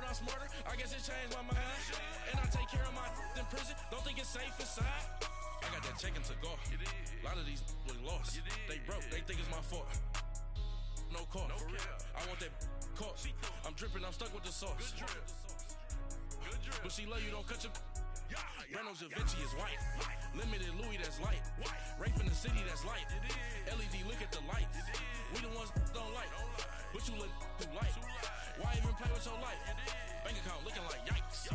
around smarter, I guess it changed my mind. And I take care of my in prison, don't think it's safe inside. I got that checking to go. A lot of these look lost. They broke, they think it's my fault. No call, for real. I want that caught. I'm dripping, I'm stuck with the sauce. But she love you, don't cut your. Breno Da Vinci is white. Limited Louis, that's light. Rape in the city, that's light. LED, look at the lights. We the ones don't like. But you look too light. Why even play with your life? Bank account looking like yikes.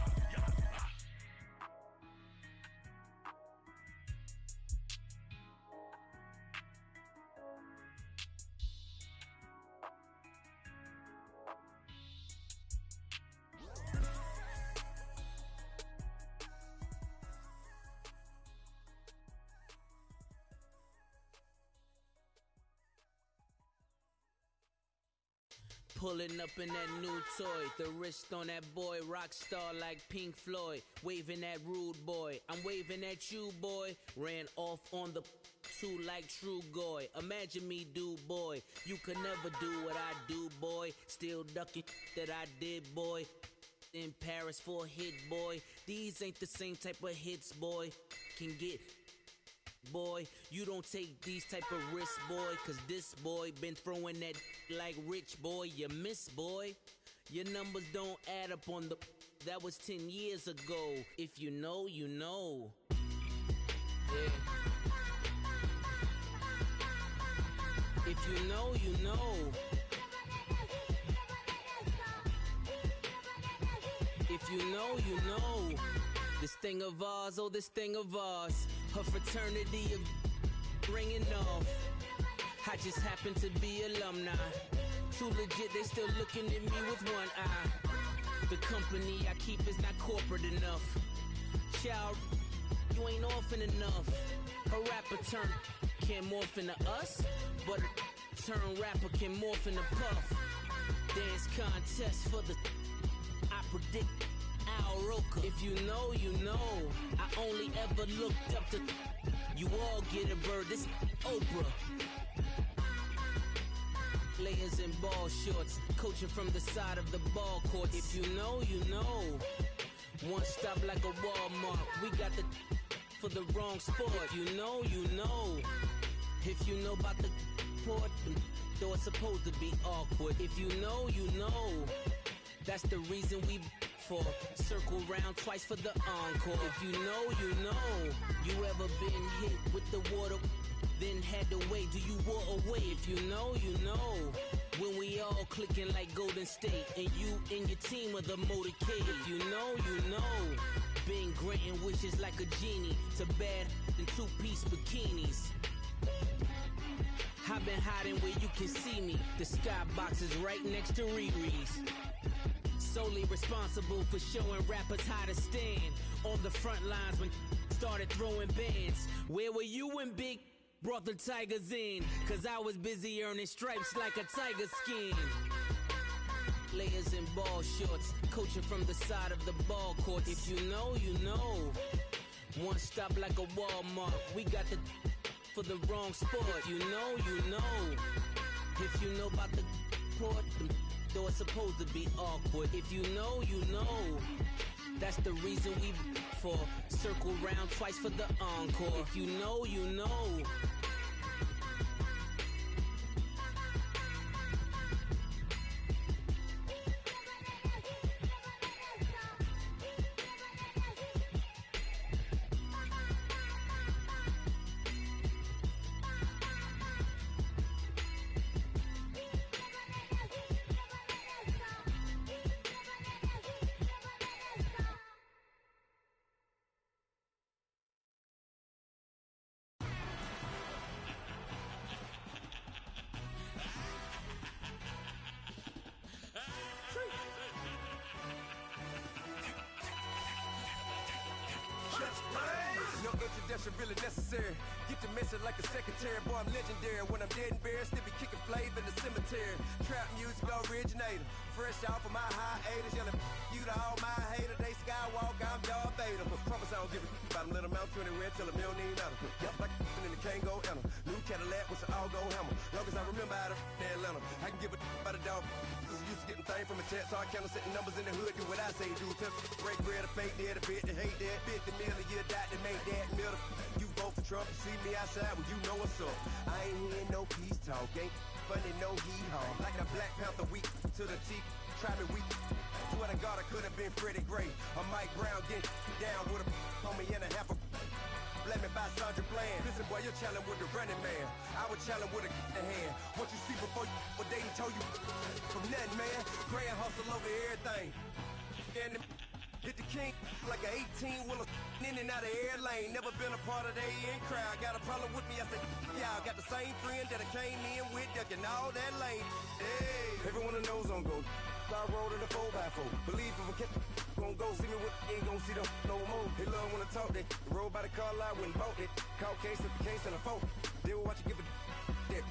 Pulling up in that new toy, the wrist on that boy, rock star like Pink Floyd, waving at rude boy, I'm waving at you boy, ran off on the two like True Goy, imagine me do boy, you could never do what I do boy, still ducking that I did boy, in Paris for a hit boy, these ain't the same type of hits boy, can get boy, you don't take these type of risks, boy, cause this boy been throwing that like rich boy, you miss, boy. Your numbers don't add up on the, that was 10 years ago. If you know, you know. Yeah. If you know, you know. If you know, you know. This thing of ours, oh, this thing of ours. Her fraternity of ringing off. I just happen to be alumni. Too legit, they still looking at me with one eye. The company I keep is not corporate enough. Child, you ain't orphan enough. A rapper turn can't morph into us, but a turn rapper can morph into Puff. Dance contest for the, I predict Al Roker. If you know, you know. I only ever looked up to, you all get a bird, this Oprah. Players in ball shorts, coaching from the side of the ball court. If you know, you know. One stop like a Walmart. We got the for the wrong sport. You know, you know. If you know about the port, though it's supposed to be awkward. If you know, you know. That's the reason we for circle round twice for the encore. If you know, you know. You ever been hit with the water? Then had to wait, do you walk away? If you know, you know. When we all clicking like Golden State, and you and your team of the motorcade. If you know, you know. Been granting wishes like a genie to bad in two-piece bikinis. I've been hiding where you can see me. The skybox is right next to Riri's. Solely responsible for showing rappers how to stand on the front lines when started throwing bands. Where were you when Big brought the Tigers in? Cause I was busy earning stripes like a tiger skin. Players in ball shorts, coaching from the side of the ball court. If you know, you know. One stop like a Walmart. We got the for the wrong sport. You know, you know. If you know about the port, though it's supposed to be awkward. If you know, you know. That's the reason we for circle round twice for the encore. If you know, you know. No introduction really necessary. Get the message like a secretary. Boy, I'm legendary. When I'm dead and buried, still be kicking flavor in the cemetery. Trap music originator. Fresh off of my hiatus. Yelling you to all my haters. They skywalk, I'm Darth Vader. Promise I don't give a about them. Let them out 20 red. Tell them you don't need nothing. Yep, like and the can't go enter. New Cadillac with an all-go hammer. Long as I remember out of Atlanta. I can give a about a dog. Cause used to getting certain thing from a text, hard counter, setting numbers in the hood, do what I say, do. Break bread, a fake dead, a bit to hate that. 50 million a year, die to make that middle. You vote for Trump, you see me outside, well, you know what's up. I ain't hearing no peace talk, ain't funny, no hee-haw. Like the Black Panther weak to the teeth, try me weak. Swear to God, I could have been Freddie Gray. Or Mike Brown getting down with a on me and a half a blame me by Sandra Bland. Listen, boy, you're challenging with the running man. I was challenging with a hand. What you see before you, what they told you from nothing, man. Gray and hustle over everything. And hit the king like an 18-wheeler in and out of air lane. Never been a part of the in crowd. Got a problem with me, I said, y'all got the same friend that I came in with, ducking all that lane. Hey, everyone knows on go. I rolled in the 4x4. Believe if I kept gon' go see me with ain't gon' see them no more. They love when I talk that. Roll by the car lot when bought it. Call case at the case and a phone. They will watch you give a that.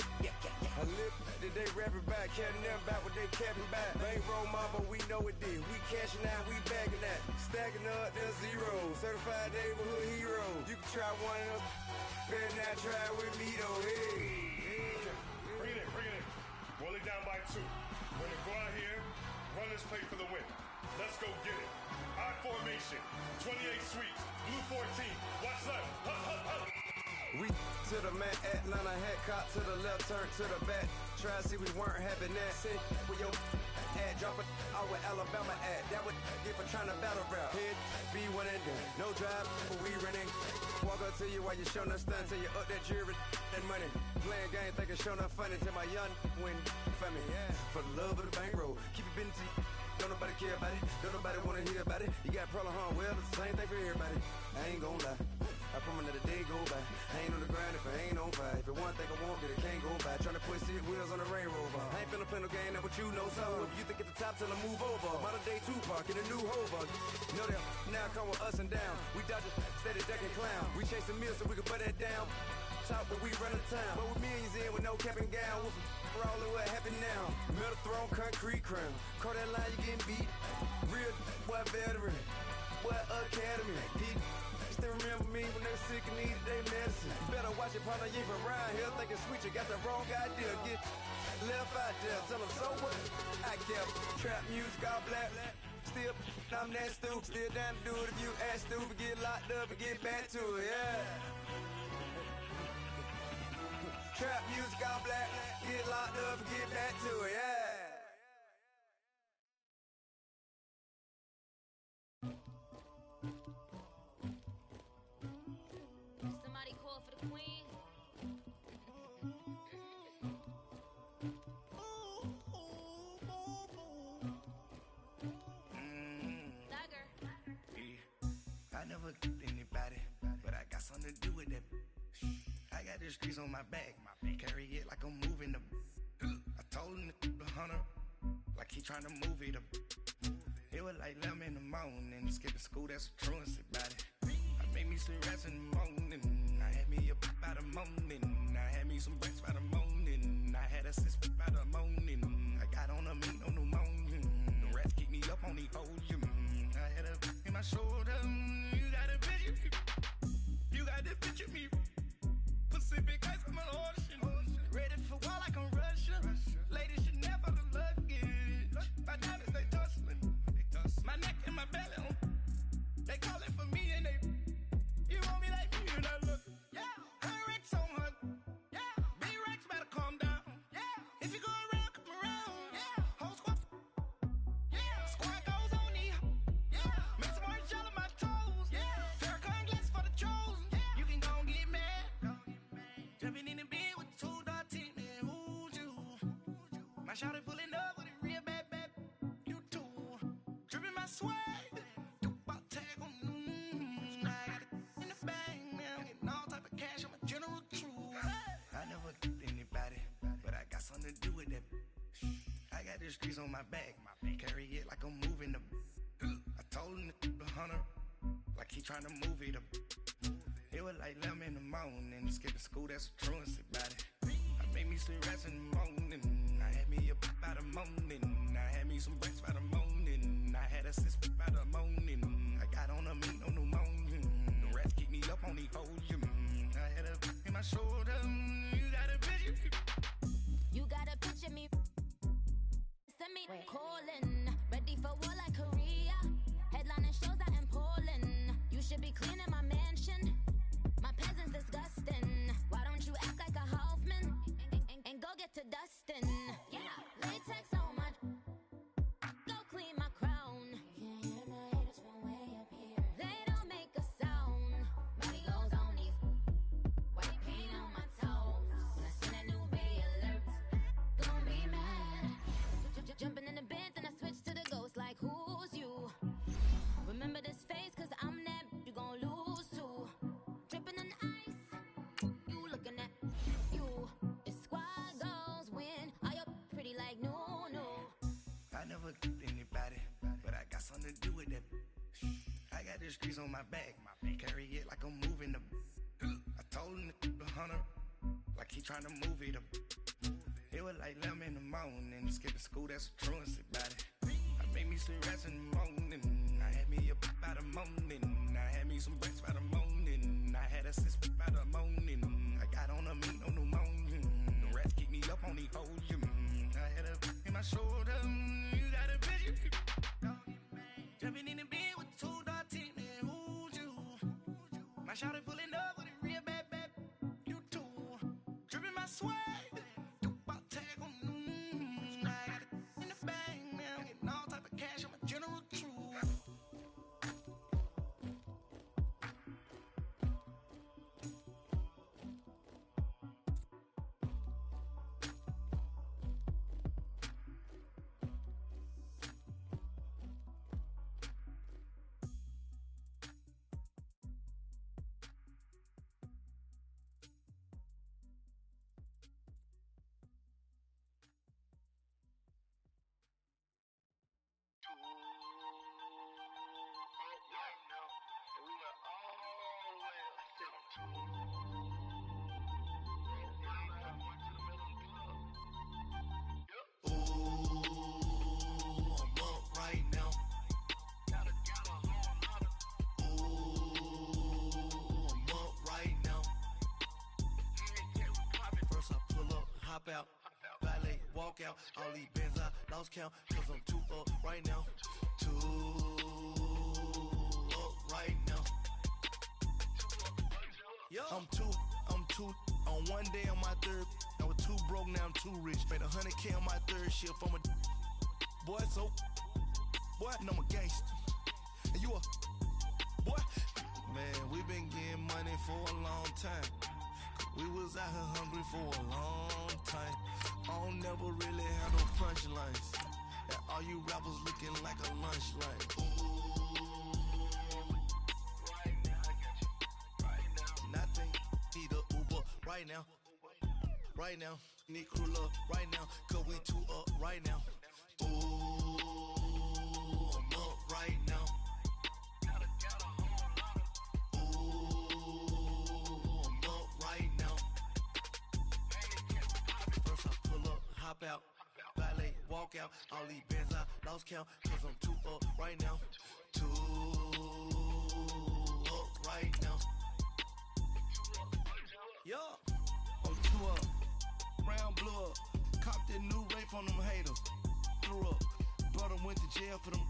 I live that they rapping back, caring them back what they capping back. Bankroll mama, we know it did. We cashing out, we bagging that. Stacking up the zero. Certified neighborhood hero. You can try one of those. Better not try with me though. Hey. Bring it in. Roll it down by 2. We're gonna go out here. Run this play for the win. Let's go get it. I formation, 28 sweeps, blue 14. Watch left. We to the mat, Atlanta hat caught to the left, turn to the back. Try to see we weren't having that. Sit with your ad, drop it out with Alabama ad. That would get for trying to battle rap. Head, be one and done. No drive, but we running. Walk up to you while you showing us stun till you up that jury and money. Playing game, thinking showing up funny till my young win for me. Yeah. For the love of the bankroll, keep it busy. Don't nobody care about it. Don't nobody wanna hear about it. You got problem, huh? Well, it's the same thing for everybody. I ain't gon' lie. I promise that a day go by. I ain't on the grind if I ain't on fire. If it one thing I want, then it can't go by. Trying to put 6 wheels on the Range Rover. I ain't finna play no game, that what you know. So if you think at the top till I move over. Modern day Tupac in a new Hova. Know that now come with us and down. We dodge it, steady ducking clown. We chasing meals so we can put that down. Talk, but we run the town. But with millions in with no cap and gown. We're all in what happened now. Metal throne, concrete crown. Call that line, you getting beat. Real, what veteran. What academy. He still remember me when they were sick and needed their medicine. You better watch it, partner, you ain't from around here. Thinking sweet, you got the wrong idea. Get left out there. Tell them so what? I kept trap music all black. Still, I'm that stupid. Still down to do it if you act stupid. Get locked up and get back to it, yeah. Trap music all black. Get locked up and get back to it, yeah. Somebody call for the queen. Dagger. Yeah. I never killed anybody, but I got something to do with that. I got the streets on my back, carry it like I'm moving the. I told him to the hunter, like he trying to move it up. It was like 11 in the morning, skipping school, that's a truancy about it. I made me some rest in the morning, I had me a by the morning, I had me some breaks by the morning, I had a sis by the morning, I got on a meat on the morning, the rats keep me up on the podium, I had a in my shoulder, you got a picture, you got the picture me, Pacific ice on my ocean, ready for war like I'm Russian, ladies should never the luggage, my diamonds they tussling, my neck and my belly on, they calling for me and they, you want me like me and I look, yeah, her Rex on her, yeah, big Rex better calm down, yeah, if you go around, come around, yeah, whole squad, yeah, squad goes on the, yeah, make some orange gel on my toes, yeah, Farrakhan glass for the chosen, yeah, you can go and get mad, jumping in the bed with 2 dark teeth, man, who's you, my shawty pulling up with a real bad, you too, dripping my swag, something to do with that. I got the streets on my back, carry it like I'm moving the. I told him to the hunter, like he trying to move it up. It was like 11 in the morning, skipping school, that's a truancy about it. I made me some rest in the morning, I had me a by the morning, I had me some breaks by the morning, I had a sis by the morning, I got on a meat on the morning, the rats keep me up on the podium, I had a in my shoulder, you got a picture. You gotta picture me. mean, calling, ready for war like Korea. Headlining shows out in Poland. You should be cleaning my mansion. My peasants disgusting. Why don't you act like a Hoffman and go get to dustin'? Yeah, latex on my. Go clean my crown. Can't hear my haters from way up here. They don't make a sound. Money goes on these. White paint on my toes. When I send a new bay alert, gonna be mad. Jumping in the bed, then I switch to the ghost. Like who's you? Remember this face, cause I'm that you gon' lose to. Dripping in ice, you looking at you. It's squad goals win. Are you pretty like no? I never anybody, but I got something to do with that. I got the streets on my back, carry it like I'm moving the. I told him the hunter, like he trying to move it up. It was like 11 in the morning, skip to school, that's a truancy about it. I made me some rest in the morning, I had me up by the morning, I had me some breaks by the morning, I had a sis by the morning, I got on a meat on the morning, the rats keep me up on the whole gym. I had a in my shoulder, you got a vision. Jumping in the bed with 2 dark teeth, man, who's you? My shawty pulling up with a real bad, you too. Dripping my swag. Out, valet, walk out, all these bands I lost count, cause I'm too up right now, too up right now. Yo. I'm too, on one day on my third, I was too broke, now I'm too rich, made 100K on my third shift, I'm a boy, so, boy, and I'm a gangster, and you a, boy, man, we been getting money for a long time. We was out here hungry for a long time. I don't never really have no punchlines. And all you rappers looking like a lunch line. Ooh, right now, I got you. Right now, nothing. Need a Uber right now. Right now, need crew love right now. Cause we too up right now. Ooh, I'm up right now. Got a hop out, valet, walk out, all these bands I lost count, cause I'm too up right now, too up right now. Yo, I'm too up, round blew up, copped that new rape on them haters, threw up, brother went to jail for them,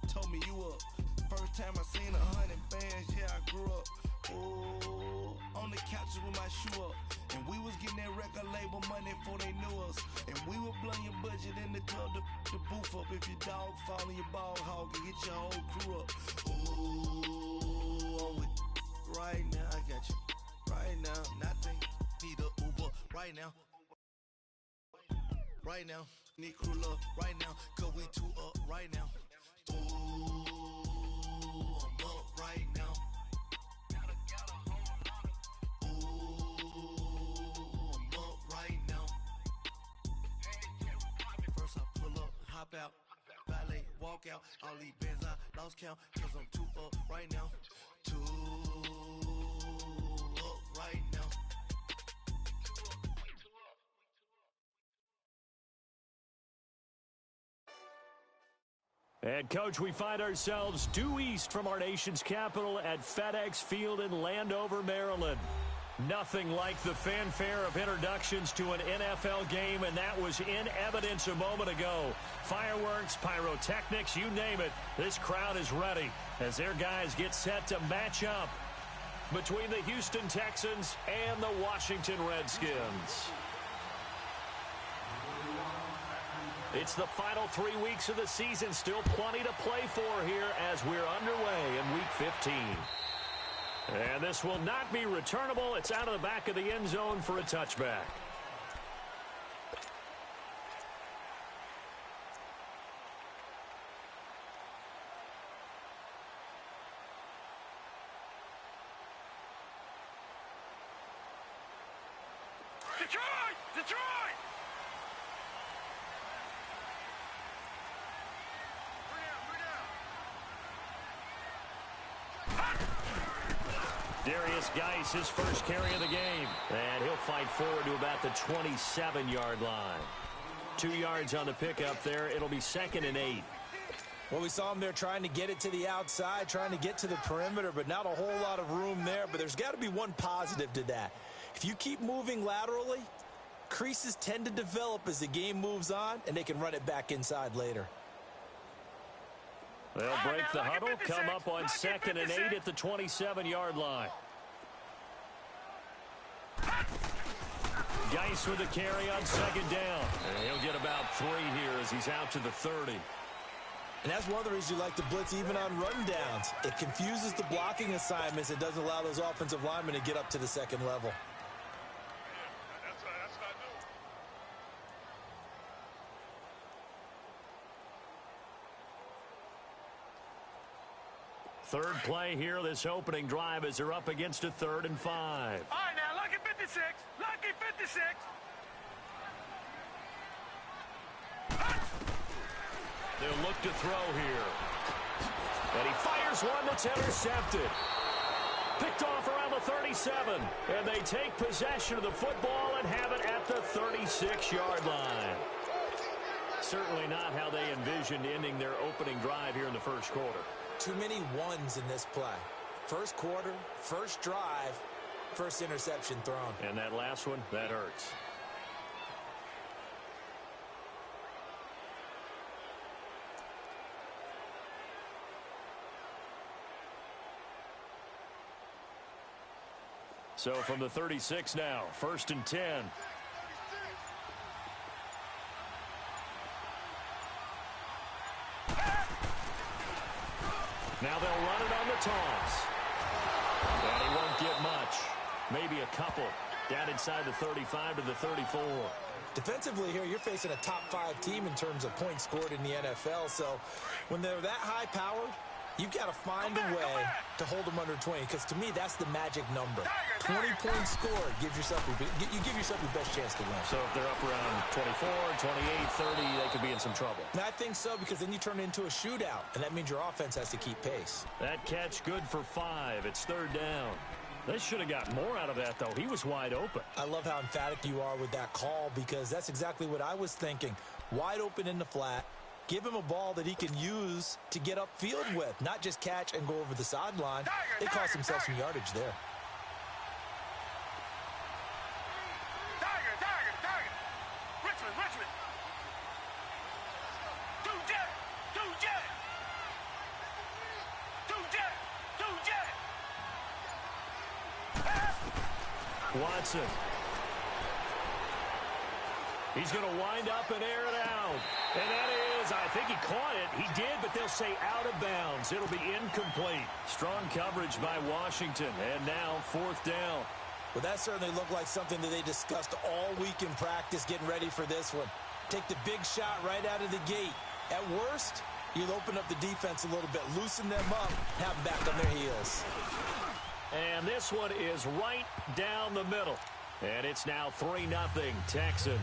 told me you up, first time I seen 100 bands, yeah I grew up. Oh, on the couches with my shoe up. And we was getting that record label money before they knew us. And we were blowing your budget in the club to boof up. If your dog fall in your ball hog and get your whole crew up. Ooh, I'm with right now, I got you. Right now, nothing. Need a Uber right now. Right now, need crew love right now. Cause we too up right now. Ooh, I'm up right now. Hop out, valet, walk out, all these bands I lost count, cause I'm too up right now, too up right now. And, Coach, we find ourselves due east from our nation's capital at FedEx Field in Landover, Maryland. Nothing like the fanfare of introductions to an NFL game, and that was in evidence a moment ago. Fireworks, pyrotechnics, you name it. This crowd is ready as their guys get set to match up between the Houston Texans and the Washington Redskins. It's the final 3 weeks of the season. Still plenty to play for here as we're underway in Week 15. And this will not be returnable. It's out of the back of the end zone for a touchback. Detroit! Detroit! Darius Geis, his first carry of the game. And he'll fight forward to about the 27-yard line. 2 yards on the pickup there. It'll be 2nd and 8. Well, we saw him there trying to get it to the outside, trying to get to the perimeter, but not a whole lot of room there. But there's got to be one positive to that. If you keep moving laterally, creases tend to develop as the game moves on, and they can run it back inside later. They'll break the huddle, come up on 2nd and 8 at the 27-yard line. Geis with a carry on 2nd down. And he'll get about 3 here as he's out to the 30. And that's one of the reasons you like to blitz even on rundowns. It confuses the blocking assignments. It doesn't allow those offensive linemen to get up to the second level. Third play here, this opening drive, as they're up against a 3rd and 5. All right, now, lucky 56. Lucky 56. They'll look to throw here. And he fires one that's intercepted. Picked off around the 37. And they take possession of the football and have it at the 36-yard line. Certainly not how they envisioned ending their opening drive here in the first quarter. Too many ones in this play. First quarter, first drive, first interception thrown. And that last one, that hurts. So from the 36 now, 1st and 10. Now they'll run it on the toss. And he won't get much. Maybe a couple. Down inside the 35 to the 34. Defensively here, you're facing a top 5 team in terms of points scored in the NFL. So when they're that high powered, you've got to find a way to hold them under 20. Because to me, that's the magic number. 20 points scored gives yourself you give yourself your best chance to win. So if they're up around 24, 28, 30, they could be in some trouble. And I think so, because then you turn it into a shootout, and that means your offense has to keep pace. That catch good for 5. It's 3rd down. They should have got more out of that, though. He was wide open. I love how emphatic you are with that call, because that's exactly what I was thinking. Wide open in the flat. Give him a ball that he can use to get upfield with, not just catch and go over the sideline. It cost himself some yardage there. Richmond. Two jet. Watson. He's going to wind up and air it out. And that is, I think he caught it. He did, but they'll say out of bounds. It'll be incomplete. Strong coverage by Washington. And now 4th down. Well, that certainly looked like something that they discussed all week in practice, getting ready for this one. Take the big shot right out of the gate. At worst, you'll open up the defense a little bit, loosen them up, have them back on their heels. And this one is right down the middle. And it's now 3-0 Texans.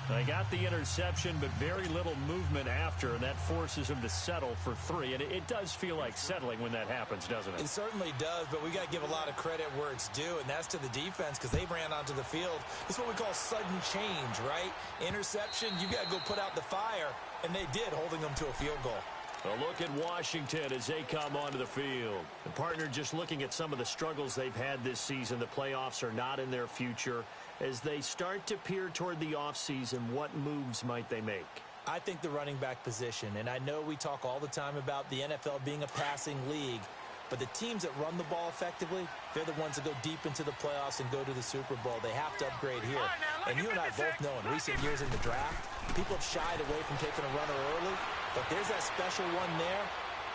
They got the interception, but very little movement after, and that forces them to settle for 3. And it does feel like settling when that happens, doesn't it? It certainly does, but we got to give a lot of credit where it's due, and that's to the defense, because they ran onto the field. This is what we call sudden change, right? Interception, you got to go put out the fire, and they did, holding them to a field goal. A look at Washington as they come onto the field. The partner, just looking at some of the struggles they've had this season, the playoffs are not in their future. As they start to peer toward the offseason, what moves might they make? I think the running back position, and I know we talk all the time about the NFL being a passing league, but the teams that run the ball effectively, they're the ones that go deep into the playoffs and go to the Super Bowl. They have to upgrade here. And you and I both know in recent years in the draft, people have shied away from taking a runner early, but there's that special one there.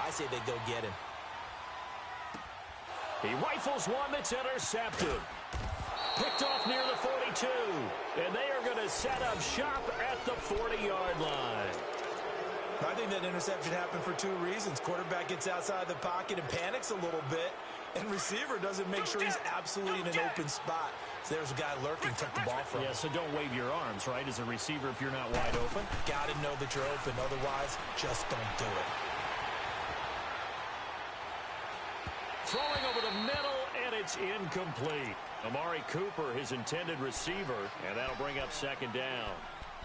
I say they go get him. He rifles one that's intercepted. Picked off near the 42. And they are going to set up shop at the 40-yard line. I think that interception happened for two reasons. Quarterback gets outside the pocket and panics a little bit, and receiver doesn't make sure he's absolutely in an open spot. So there's a guy lurking, took the ball from him. Yeah, so don't wave your arms, right, as a receiver if you're not wide open. Got to know that you're open. Otherwise, just don't do it. Throwing over the middle, and it's incomplete. Amari Cooper, his intended receiver, and that'll bring up second down.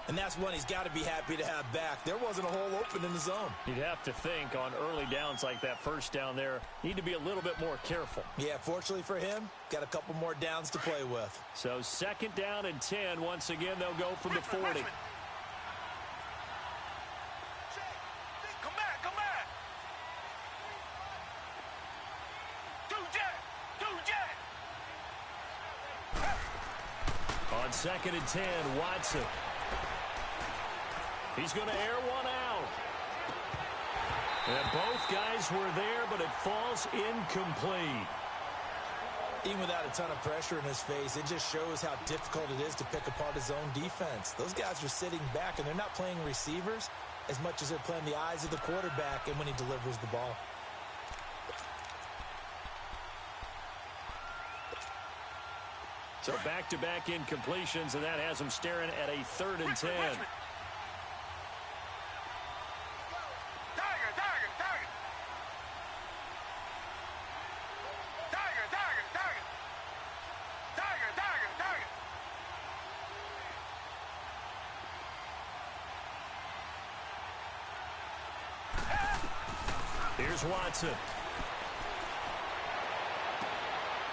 And that's one he's got to be happy to have back. There wasn't a hole open in the zone. You'd have to think on early downs like that first down there, need to be a little bit more careful. Yeah, fortunately for him, got a couple more downs to play with. So second down and 10. Once again, they'll go from the 40. Come back, come back. Do jet. On second and 10, Watson. He's going to air one out. And both guys were there, but it falls incomplete. Even without a ton of pressure in his face, it just shows how difficult it is to pick apart his own defense. Those guys are sitting back, and they're not playing receivers as much as they're playing the eyes of the quarterback and when he delivers the ball. So back-to-back incompletions, and that has him staring at a 3rd and 10. Here's Watson.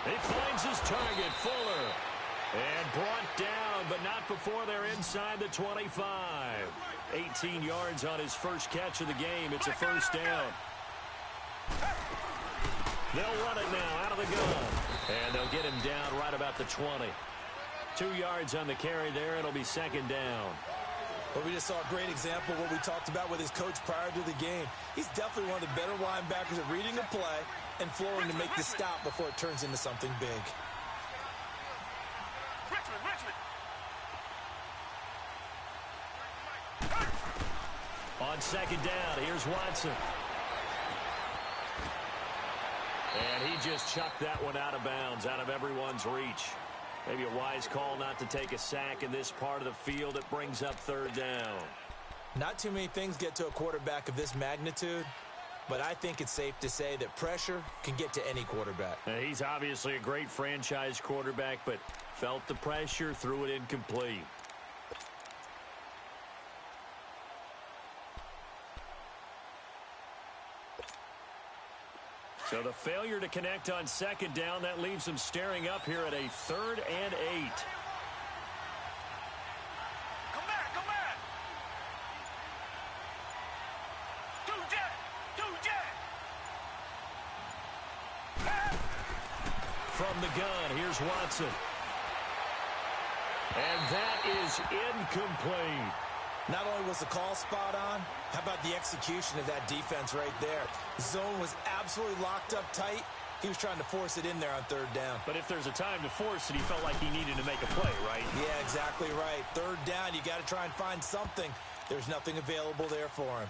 He finds his target, Fuller. And brought down, but not before they're inside the 25. 18 yards on his first catch of the game. It's a first down. They'll run it now out of the gun. And they'll get him down right about the 20. 2 yards on the carry there. It'll be second down. But we just saw a great example of what we talked about with his coach prior to the game. He's definitely one of the better linebackers at reading a play and flowing to make the stop before it turns into something big. On second down, here's Watson. And he just chucked that one out of bounds, out of everyone's reach. Maybe a wise call not to take a sack in this part of the field. It brings up 3rd down. Not too many things get to a quarterback of this magnitude, but I think it's safe to say that pressure can get to any quarterback. He's obviously a great franchise quarterback, but felt the pressure, threw it incomplete. So the failure to connect on second down, that leaves them staring up here at a 3rd and 8. Come back, come back. Do jet. From the gun, here's Watson. And that is incomplete. Not only was the call spot on, how about the execution of that defense right there? The zone was absolutely locked up tight. He was trying to force it in there on 3rd down. But if there's a time to force it, he felt like he needed to make a play, right? Yeah, exactly right. 3rd down, you got to try and find something. There's nothing available there for him.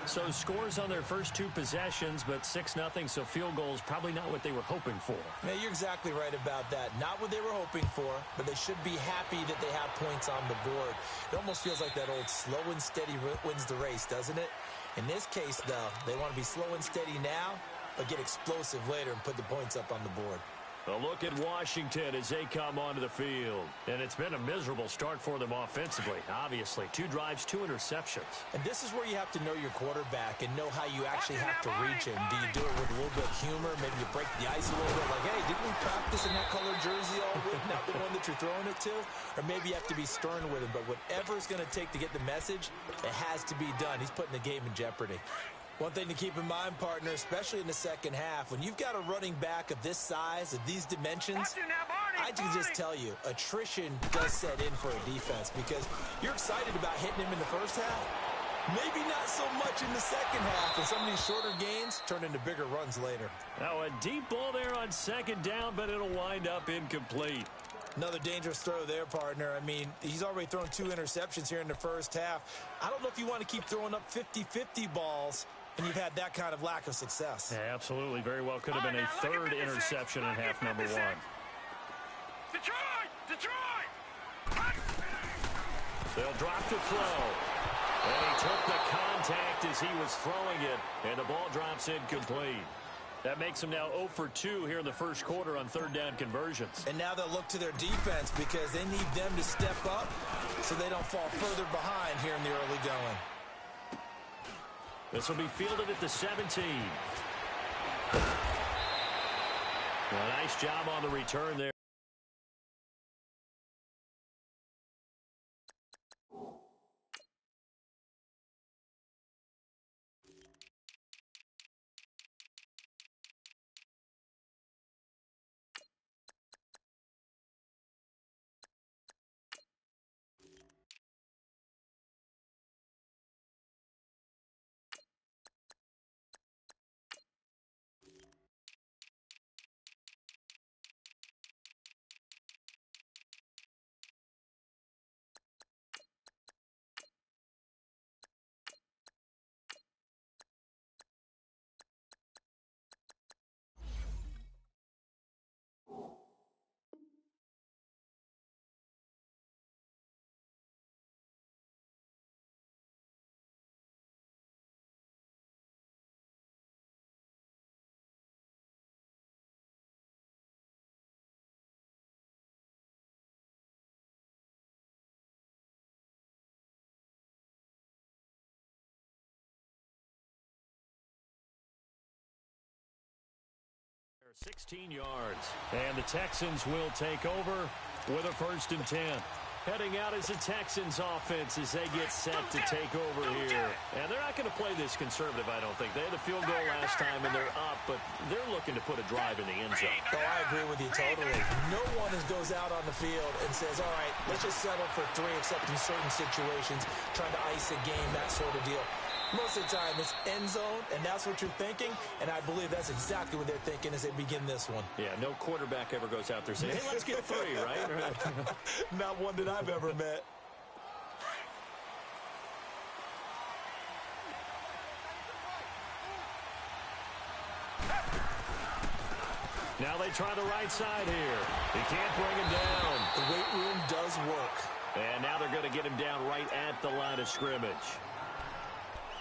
So scores on their first 2 possessions, but 6-0, so field goals probably not what they were hoping for. Yeah, you're exactly right about that. Not what they were hoping for, but they should be happy that they have points on the board. It almost feels like that old slow and steady wins the race, doesn't it? In this case, though, they want to be slow and steady now, but get explosive later and put the points up on the board. A look at Washington as they come onto the field. And it's been a miserable start for them offensively, obviously. 2 drives, 2 interceptions. And this is where you have to know your quarterback and know how you actually have to reach him. Do you do it with a little bit of humor? Maybe you break the ice a little bit. Like, hey, didn't we practice in that colored jersey all week? Not the one that you're throwing it to? Or maybe you have to be stern with him. But whatever it's going to take to get the message, it has to be done. He's putting the game in jeopardy. One thing to keep in mind, partner, especially in the second half, when you've got a running back of this size, of these dimensions, I can just tell you, attrition does set in for a defense because you're excited about hitting him in the first half. Maybe not so much in the second half, and some of these shorter gains turn into bigger runs later. Now a deep ball there on second down, but it'll wind up incomplete. Another dangerous throw there, partner. I mean, he's already thrown 2 interceptions here in the first half. I don't know if you want to keep throwing up 50-50 balls, and you've had that kind of lack of success. Yeah, absolutely. Very well could have been a third interception in half number 1. Detroit! They'll drop the throw. And he took the contact as he was throwing it, and the ball drops incomplete. That makes them now 0 for 2 here in the first quarter on third down conversions. And now they'll look to their defense because they need them to step up so they don't fall further behind here in the early going. This will be fielded at the 17. Well, nice job on the return there. They're 16 yards, and the Texans will take over with a 1st and 10. Heading out as the Texans offense as they get set to take over here. And they're not going to play this conservative, I don't think. They had the field goal last time, and they're up, but they're looking to put a drive in the end zone. Oh, I agree with you totally. No one goes out on the field and says, all right, let's just settle for 3, except in certain situations, trying to ice a game, that sort of deal. Most of the time, it's end zone, and that's what you're thinking, and I believe that's exactly what they're thinking as they begin this one. Yeah, no quarterback ever goes out there saying, hey, let's get 3, right? Not one that I've ever met. Now they try the right side here. They can't bring him down. The weight room does work. And now they're going to get him down right at the line of scrimmage.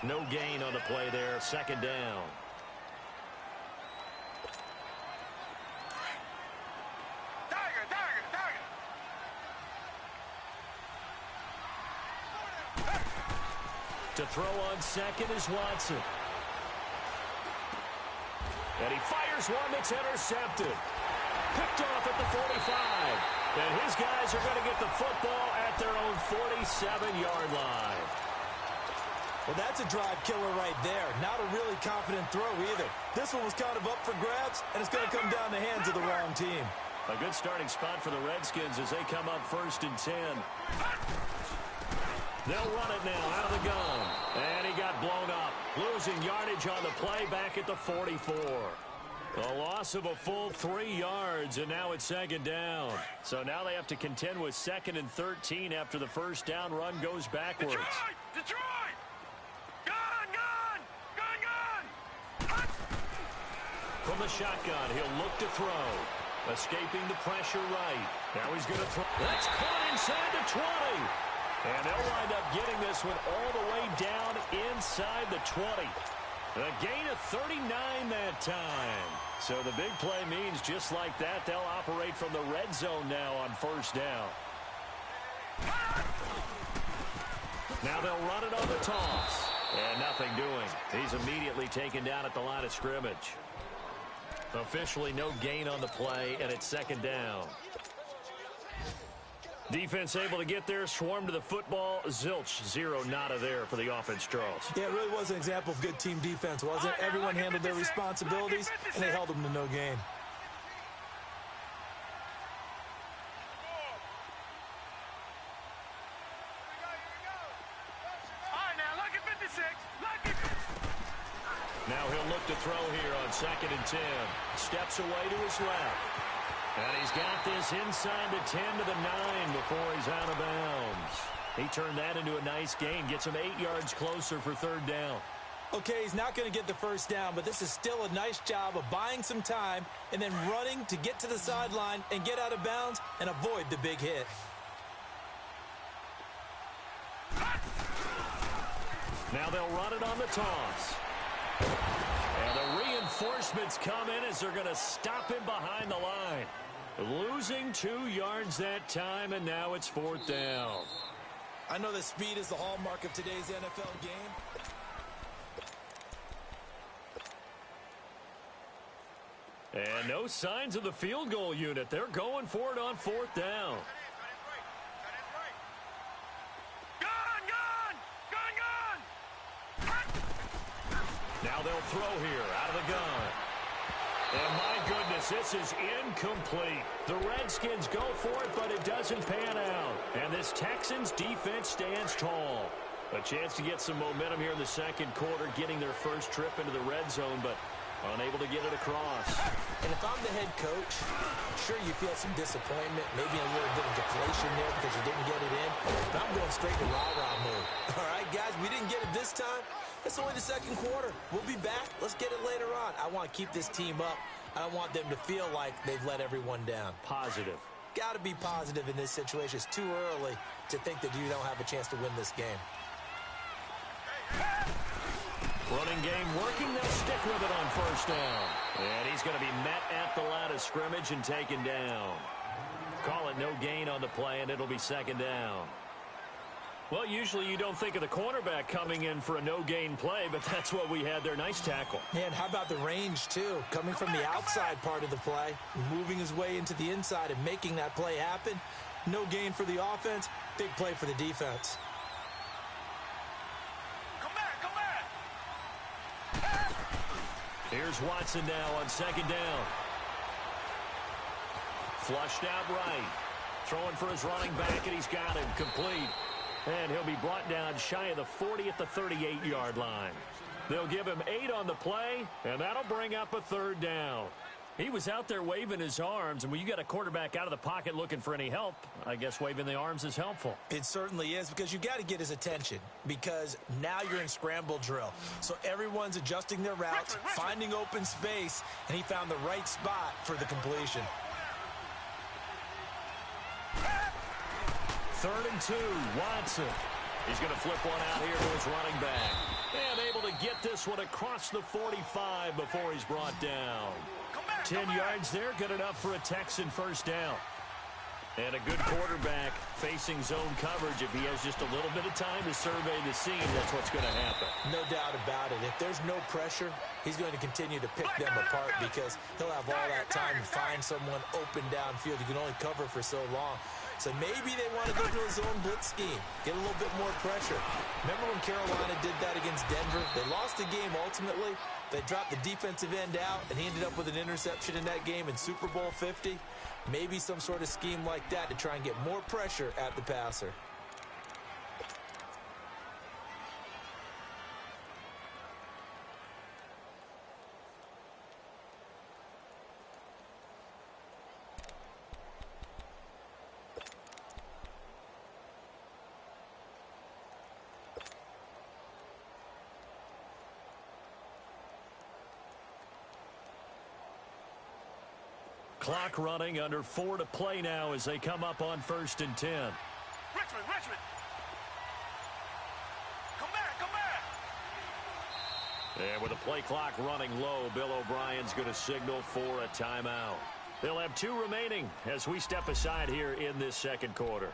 No gain on the play there. 2nd down. To throw on 2nd is Watson. And he fires one that's intercepted. Picked off at the 45. And his guys are going to get the football at their own 47-yard line. Well, that's a drive killer right there. Not a really confident throw either. This one was kind of up for grabs, and it's going to come down the hands of the wrong team. A good starting spot for the Redskins as they come up 1st and 10. They'll run it now out of the gun. And he got blown up. Losing yardage on the play back at the 44. A loss of a full 3 yards, and now it's 2nd down. So now they have to contend with 2nd and 13 after the first down run goes backwards. Detroit! Gun! From the shotgun, he'll look to throw. Escaping the pressure right. Now he's going to throw. That's caught inside the 20. And they'll wind up getting this one all the way down inside the 20. A gain of 39 that time. So the big play means just like that, they'll operate from the red zone now on first down. Now they'll run it on the toss. And nothing doing. He's immediately taken down at the line of scrimmage. Officially no gain on the play, and it's second down. Defense able to get there, swarm to the football. Zilch, zero, nada there for the offense, Charles. Yeah, it really was an example of good team defense, wasn't it? Everyone handled their responsibilities, and they held them to no gain. Now he'll look to throw here on 2nd and 10. Steps away to his left. And he's got this inside the 10 to the 9 before he's out of bounds. He turned that into a nice gain. Gets him 8 yards closer for third down. Okay, he's not going to get the first down, but this is still a nice job of buying some time and then running to get to the sideline and get out of bounds and avoid the big hit. Now they'll run it on the toss. And the reinforcements come in as they're going to stop him behind the line. Losing 2 yards that time, and now it's fourth down. I know that speed is the hallmark of today's NFL game. And no signs of the field goal unit. They're going for it on fourth down. Now they'll throw here out of the gun. And my goodness, this is incomplete. The Redskins go for it, but it doesn't pan out. And this Texans defense stands tall. A chance to get some momentum here in the second quarter, getting their first trip into the red zone, but unable to get it across. And if I'm the head coach, sure you feel some disappointment, maybe a little bit of deflation there because you didn't get it in. But I'm going straight to rah-rah mode. All right, guys, we didn't get it this time. It's only the second quarter. We'll be back. Let's get it later on. I want to keep this team up. I don't want them to feel like they've let everyone down. Positive. Got to be positive in this situation. It's too early to think that you don't have a chance to win this game. Running game working. They'll stick with it on first down. And he's going to be met at the line of scrimmage and taken down. Call it no gain on the play, and it'll be second down. Well, usually you don't think of the cornerback coming in for a no-gain play, but that's what we had there. Nice tackle. And how about the range, too? Coming from the outside part of the play, moving his way into the inside and making that play happen. No gain for the offense, big play for the defense. Here's Watson now on second down. Flushed out right. Throwing for his running back, and he's got him complete. And he'll be brought down shy of the 40 at the 38-yard line. They'll give him 8 on the play, and that'll bring up a third down. He was out there waving his arms, and when you got a quarterback out of the pocket looking for any help, I guess waving the arms is helpful. It certainly is, because you got to get his attention, because now you're in scramble drill. So everyone's adjusting their routes, finding open space, and he found the right spot for the completion. 3rd and 2, Watson. He's going to flip one out here to his running back. And able to get this one across the 45 before he's brought down. 10 yards there, good enough for a Texan first down. And a good quarterback facing zone coverage. If he has just a little bit of time to survey the scene, that's what's going to happen. No doubt about it. If there's no pressure, he's going to continue to pick them apart because he'll have all that time to find someone open downfield. You can only cover for so long. So maybe they want to go to a zone blitz scheme, get a little bit more pressure. Remember when Carolina did that against Denver? They lost the game ultimately. They dropped the defensive end out, and he ended up with an interception in that game in Super Bowl 50. Maybe some sort of scheme like that to try and get more pressure at the passer. Clock running, under 4 to play now as they come up on 1st and 10. Richmond! Come back! And with the play clock running low, Bill O'Brien's going to signal for a timeout. They'll have 2 remaining as we step aside here in this second quarter.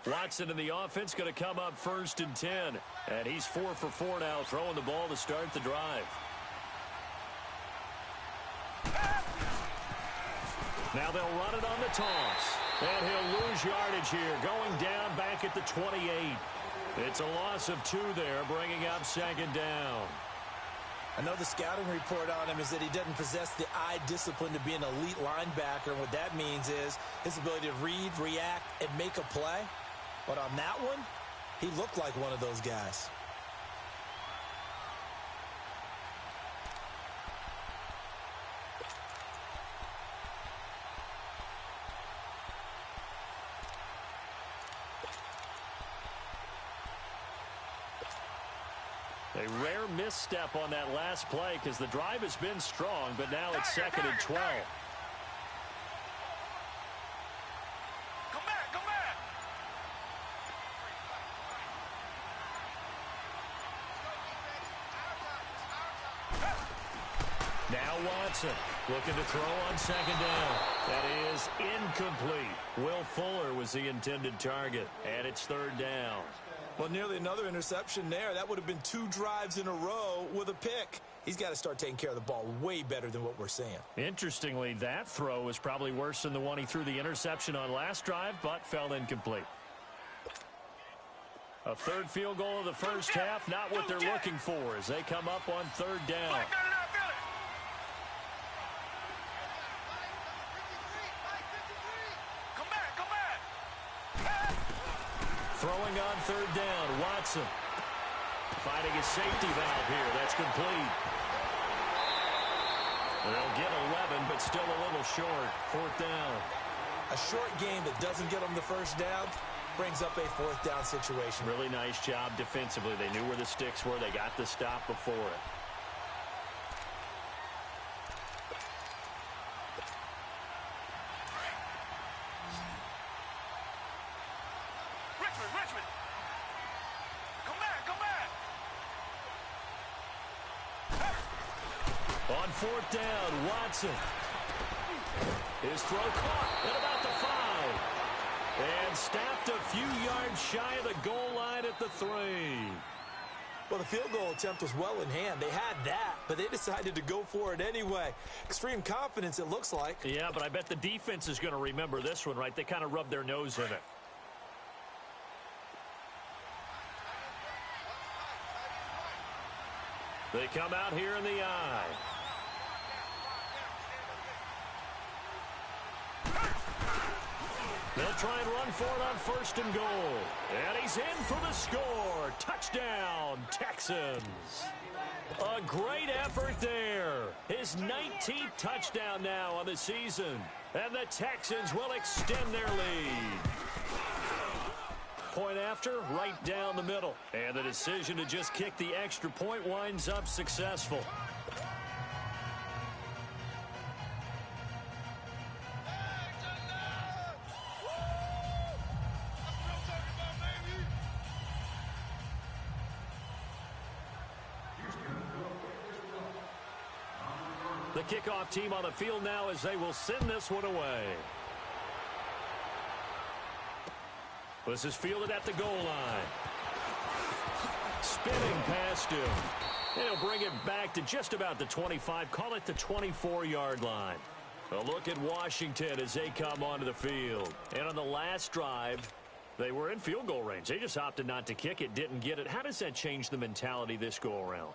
Watson in the offense going to come up 1st and 10. And he's 4 for 4 now, throwing the ball to start the drive. Now they'll run it on the toss. And he'll lose yardage here, going down back at the 28. It's a loss of 2 there, bringing up 2nd down. I know the scouting report on him is that he doesn't possess the eye discipline to be an elite linebacker. And what that means is his ability to read, react, and make a play. But on that one, he looked like one of those guys. A rare misstep on that last play because the drive has been strong, but now it's 2nd and 12. Now Watson looking to throw on 2nd down. That is incomplete. Will Fuller was the intended target, and it's 3rd down. Well, nearly another interception there. That would have been 2 drives in a row with a pick. He's got to start taking care of the ball way better than what we're seeing. Interestingly, that throw was probably worse than the one he threw the interception on last drive, but fell incomplete. A 3rd field goal of the first half, not what they're looking for as they come up on 3rd down. Throwing on 3rd down, Watson. Finding a safety valve here. That's complete. They'll get 11, but still a little short. 4th down. A short game that doesn't get them the first down brings up a 4th down situation. Really nice job defensively. They knew where the sticks were. They got the stop before it. Richmond! Come back! On 4th down, Watson. His throw caught at about the 5. And stopped a few yards shy of the goal line at the 3. Well, the field goal attempt was well in hand. They had that, but they decided to go for it anyway. Extreme confidence, it looks like. Yeah, but I bet the defense is going to remember this one, right? They kind of rubbed their nose in it. They come out here in the eye. They'll try and run for it on 1st and goal. And he's in for the score. Touchdown, Texans. A great effort there. His 19th touchdown now on the season. And the Texans will extend their lead. Point after, right down the middle. And the decision to just kick the extra point winds up successful. The kickoff team on the field now as they will send this one away. This is fielded at the goal line. Spinning past him. And he'll bring it back to just about the 25. Call it the 24-yard line. A look at Washington as they come onto the field. And on the last drive, they were in field goal range. They just opted not to kick it, didn't get it. How does that change the mentality this go-around?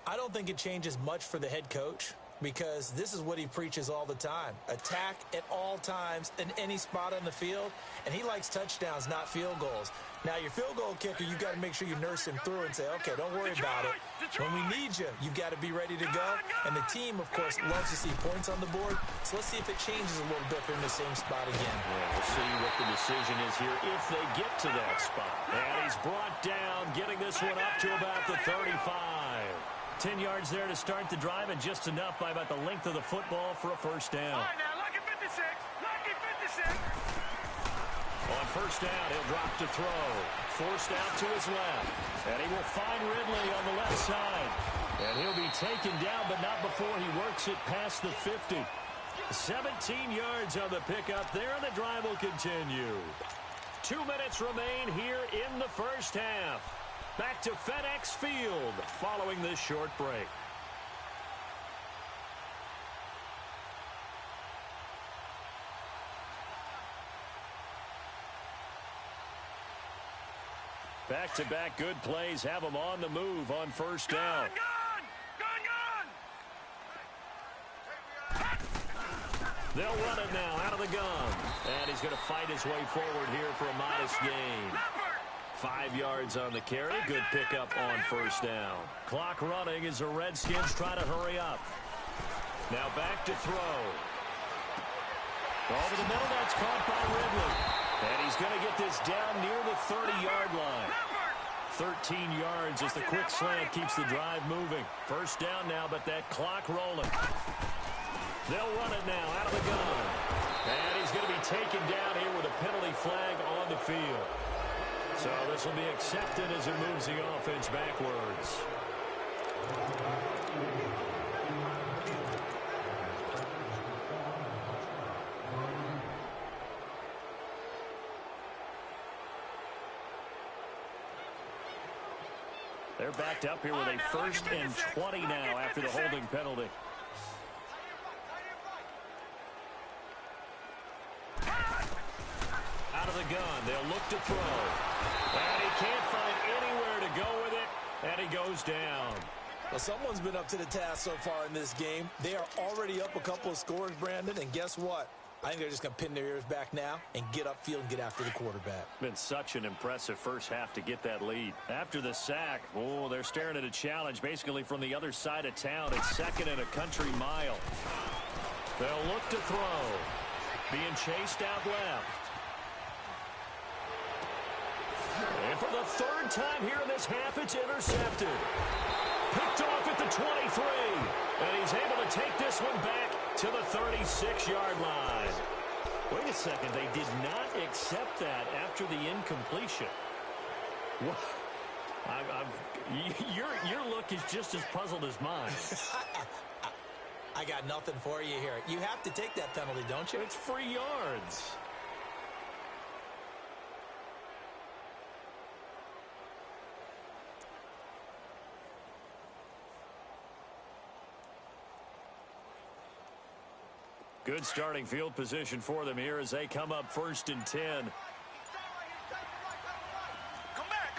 I don't think it changes much for the head coach. because this is what he preaches all the time. Attack at all times in any spot on the field, and he likes touchdowns, not field goals. Now, your field goal kicker, you've got to make sure you nurse him through and say, okay, don't worry about it. When we need you, you've got to be ready to go. And the team, of course, loves to see points on the board. So let's see if it changes a little bit from the same spot again. Yeah, we'll see what the decision is here if they get to that spot. And he's brought down, getting this one up to about the 35. 10 yards there to start the drive, and just enough by about the length of the football for a first down. All right, now, lucky 56. Lucky 56. On first down, he'll drop to throw. Forced out to his left. And he will find Ridley on the left side. And he'll be taken down, but not before he works it past the 50. 17 yards on the pickup there, and the drive will continue. 2 minutes remain here in the first half. Back to FedEx Field following this short break. Back-to-back good plays have them on the move on first down. They'll run it now out of the gun. And he's going to fight his way forward here for a modest gain. 5 yards on the carry. Good pickup on first down. Clock running as the Redskins try to hurry up. Now back to throw. Over the middle, that's caught by Ridley. And he's going to get this down near the 30-yard line. 13 yards as the quick slant keeps the drive moving. First down now, but that clock rolling. They'll run it now out of the gun. And he's going to be taken down here with a penalty flag on the field. So this will be accepted as it moves the offense backwards. They're backed up here with a 1st and 20 now after the holding penalty. Out of the gun, they'll look to throw. And he can't find anywhere to go with it, and he goes down. Well, someone's been up to the task so far in this game. They are already up a couple of scores, Brandon, and guess what? I think they're just going to pin their ears back now and get upfield and get after the quarterback. Been such an impressive first half to get that lead. After the sack, oh, they're staring at a challenge basically from the other side of town. It's 2nd and a country mile. They'll look to throw. Being chased out left. And for the 3rd time here in this half, it's intercepted. Picked off at the 23. And he's able to take this one back to the 36-yard line. Wait a second. They did not accept that after the incompletion. What? Your look is just as puzzled as mine. I got nothing for you here. You have to take that penalty, don't you? It's free yards. Good starting field position for them here as they come up 1st and 10. Come back.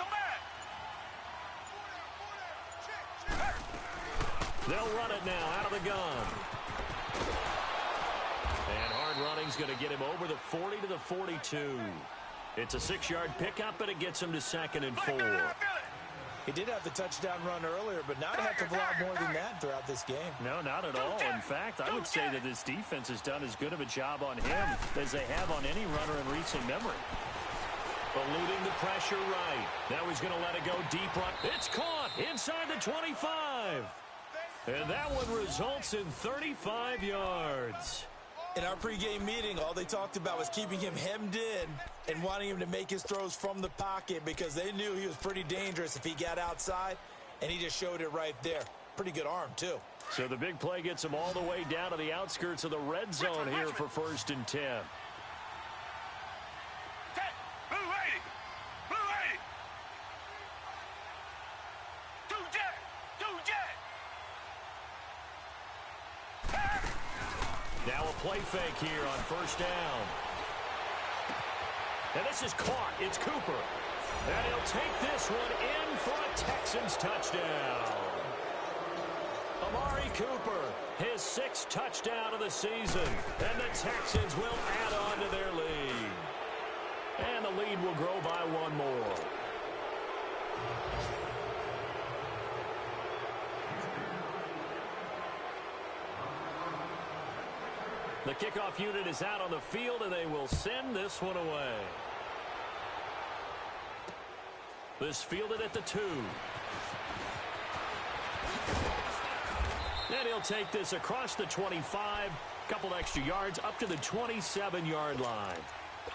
They'll run it now out of the gun. And hard running's going to get him over the 40 to the 42. It's a 6-yard pickup, but it gets him to 2nd and 4. He did have the touchdown run earlier, but not a heck of a lot more than that throughout this game. No, not at all. In fact, I would say that this defense has done as good of a job on him as they have on any runner in recent memory. Eluding the pressure right. Now he's going to let it go deep right. It's caught inside the 25. And that one results in 35 yards. In our pregame meeting, all they talked about was keeping him hemmed in and wanting him to make his throws from the pocket because they knew he was pretty dangerous if he got outside, and he just showed it right there. Pretty good arm, too. So the big play gets him all the way down to the outskirts of the red zone here for 1st and 10. Now a play fake here on 1st down. And this is caught. It's Cooper. And he'll take this one in for a Texans touchdown. Amari Cooper, his 6th touchdown of the season. And the Texans will add on to their lead. And the lead will grow by one more. The kickoff unit is out on the field, and they will send this one away. This fielded at the 2. And he'll take this across the 25, couple extra yards, up to the 27-yard line.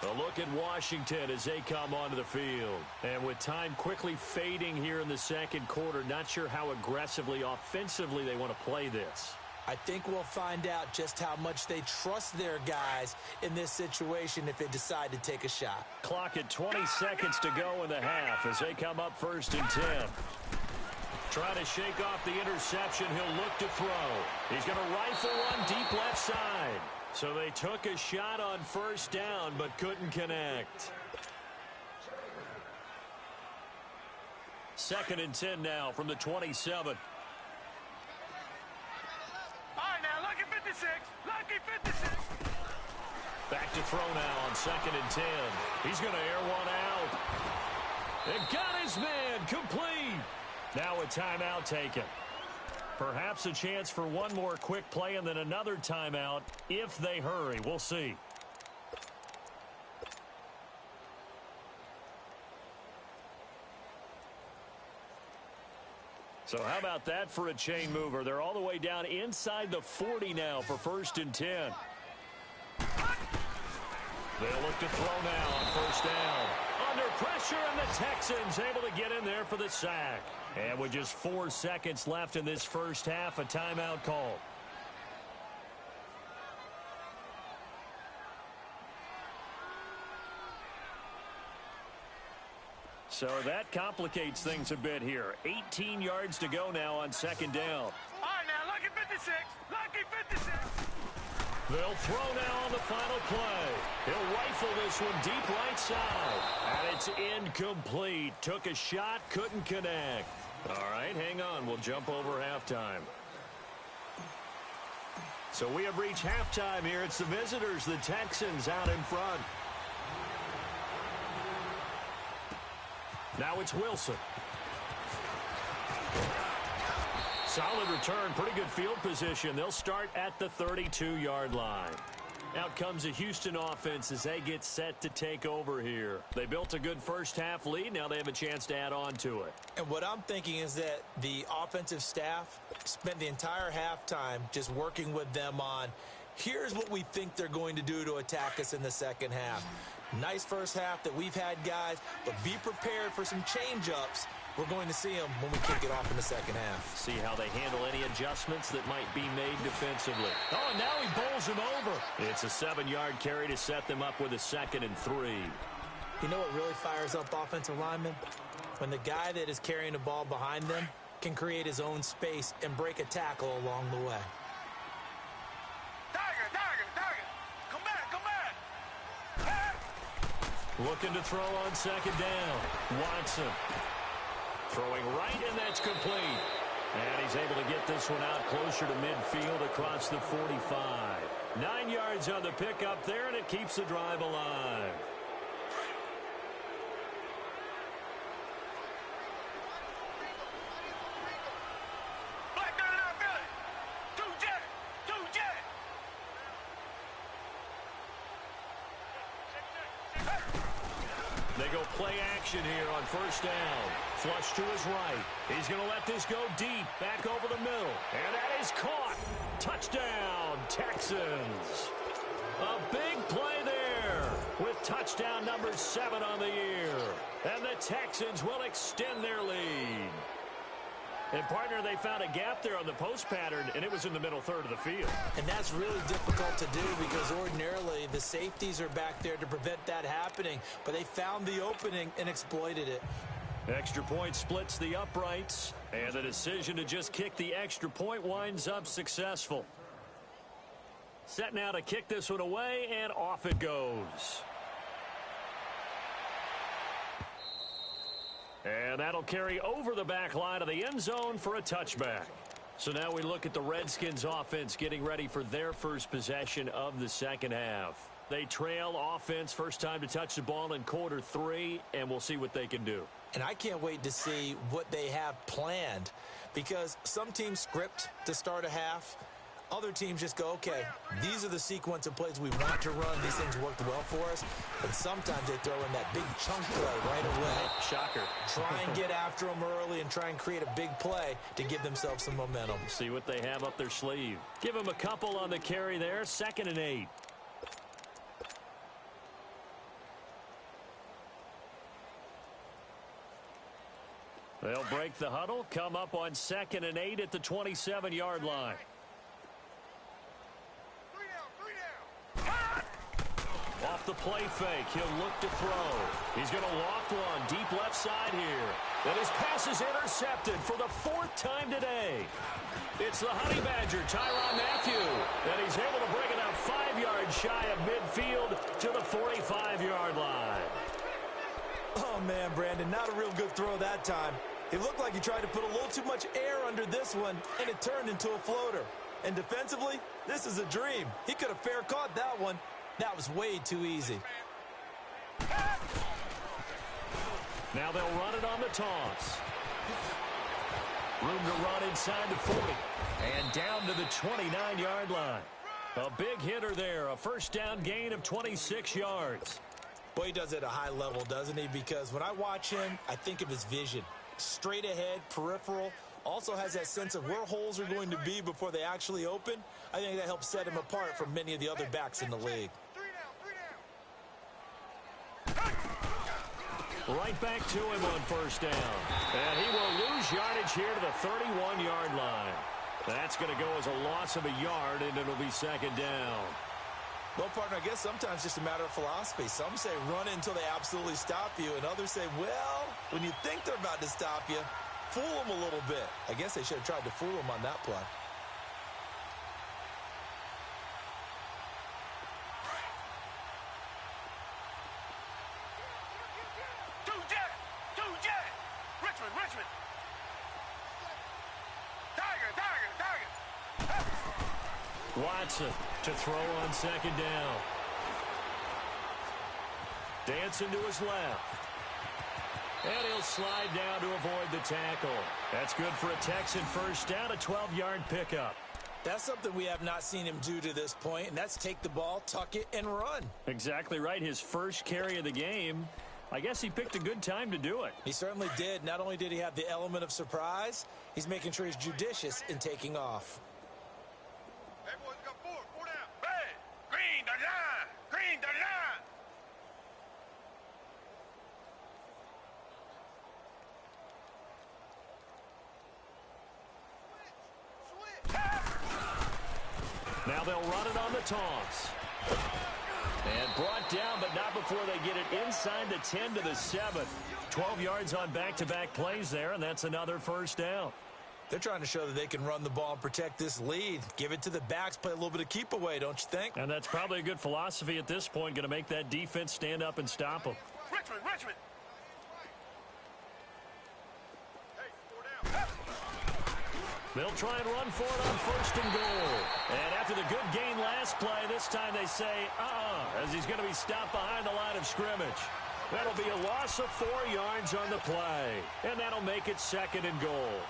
A look at Washington as they come onto the field. And with time quickly fading here in the second quarter, not sure how aggressively, offensively they want to play this. I think we'll find out just how much they trust their guys in this situation if they decide to take a shot. Clock at 20 seconds to go in the half as they come up 1st and 10. Trying to shake off the interception. He'll look to throw. He's going to rifle one deep left side. So they took a shot on 1st down but couldn't connect. 2nd and 10 now from the 27. Back to throw now on 2nd and 10. He's going to air one out. And got his man complete. Now a timeout taken. Perhaps a chance for one more quick play and then another timeout if they hurry. We'll see. So how about that for a chain mover? They're all the way down inside the 40 now for 1st and 10. They'll look to throw now on 1st down. Under pressure, and the Texans able to get in there for the sack. And with just 4 seconds left in this first half, a timeout call. So that complicates things a bit here. 18 yards to go now on 2nd down. All right, now, lucky 56. Lucky 56. They'll throw now on the final play. He'll rifle this one deep right side. And it's incomplete. Took a shot, couldn't connect. All right, hang on. We'll jump over halftime. So we have reached halftime here. It's the visitors, the Texans, out in front. Now it's Wilson. Solid return, pretty good field position. They'll start at the 32-yard line. Out comes the Houston offense as they get set to take over here. They built a good first half lead. Now they have a chance to add on to it. And what I'm thinking is that the offensive staff spent the entire halftime just working with them on, here's what we think they're going to do to attack us in the second half. Nice first half that we've had, guys, but be prepared for some change-ups. We're going to see them when we kick it off in the second half. See how they handle any adjustments that might be made defensively. Oh, and now he bowls him over. It's a 7-yard carry to set them up with a 2nd and 3. You know what really fires up offensive linemen? When the guy that is carrying the ball behind them can create his own space and break a tackle along the way. Tiger. Come back. Looking to throw on 2nd down. Watson. Throwing right, and that's complete. And he's able to get this one out closer to midfield across the 45. 9 yards on the pickup there, and it keeps the drive alive. Black gun in our belly. Two jet. They go play action here on 1st down. Flush to his right. He's going to let this go deep, back over the middle. And that is caught. Touchdown, Texans. A big play there with touchdown number 7 on the year. And the Texans will extend their lead. And, partner, they found a gap there on the post pattern, and it was in the middle third of the field. And that's really difficult to do because ordinarily the safeties are back there to prevent that happening. But they found the opening and exploited it. Extra point splits the uprights, and the decision to just kick the extra point winds up successful. Set now to kick this one away, and off it goes. And that'll carry over the back line of the end zone for a touchback. So now we look at the Redskins offense getting ready for their first possession of the second half. They trail offense, first time to touch the ball in quarter 3, and we'll see what they can do. And I can't wait to see what they have planned, because some teams script to start a half. Other teams just go, okay, these are the sequence of plays we want to run. These things worked well for us. And sometimes they throw in that big chunk play right away. Shocker. Try and get after them early and try and create a big play to give themselves some momentum. See what they have up their sleeve. Give them a couple on the carry there. 2nd and 8. They'll break the huddle, come up on 2nd and 8 at the 27-yard line. Off the play fake, he'll look to throw. He's going to loft one deep left side here. And his pass is intercepted for the 4th time today. It's the Honey Badger, Tyrann Mathieu. And he's able to bring it out 5 yards shy of midfield to the 45-yard line. Oh, man, Brandon, not a real good throw that time. It looked like he tried to put a little too much air under this one, and it turned into a floater. And defensively, this is a dream. He could have fair caught that one. That was way too easy. Now they'll run it on the toss. Room to run inside the 40. And down to the 29-yard line. A big hitter there. A first down gain of 26 yards. Boy, he does it at a high level, doesn't he? Because when I watch him, I think of his vision. Straight ahead, peripheral. Also has that sense of where holes are going to be before they actually open. I think that helps set him apart from many of the other backs in the league. Right back to him on first down. And he will lose yardage here to the 31-yard line. That's going to go as a loss of a yard, and it'll be 2nd down. Well, partner, I guess sometimes it's just a matter of philosophy. Some say run it until they absolutely stop you, and others say, well, when you think they're about to stop you, fool them a little bit. I guess they should have tried to fool them on that play. Richmond. Tiger. Watson to throw on 2nd down. Dancing to his left. And he'll slide down to avoid the tackle. That's good for a Texan first down, a 12-yard pickup. That's something we have not seen him do to this point, and that's take the ball, tuck it, and run. Exactly right. His first carry of the game. I guess he picked a good time to do it. He certainly did. Not only did he have the element of surprise, he's making sure he's judicious in taking off. Everyone's got four down. Red, green, the line. Now they'll run it on the toss. And brought down, but not before they get it inside the 10 to the 7. 12 yards on back-to-back plays there, and that's another first down. They're trying to show that they can run the ball and protect this lead. Give it to the backs, play a little bit of keep away, don't you think? And that's probably a good philosophy at this point, going to make that defense stand up and stop them. Richmond. They'll try and run for it on 1st and goal. And after the good gain last play, this time they say, as he's going to be stopped behind the line of scrimmage. That'll be a loss of 4 yards on the play. And that'll make it 2nd and goal.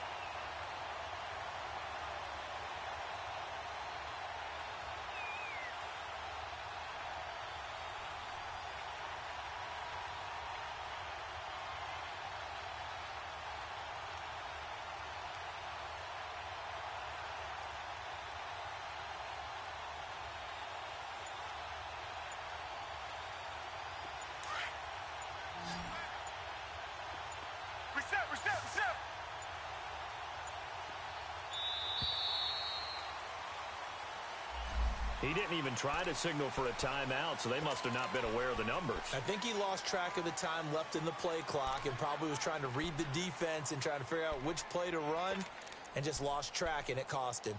Reset. He didn't even try to signal for a timeout, so they must have not been aware of the numbers. I think he lost track of the time left in the play clock and probably was trying to read the defense and trying to figure out which play to run and just lost track, and it cost him.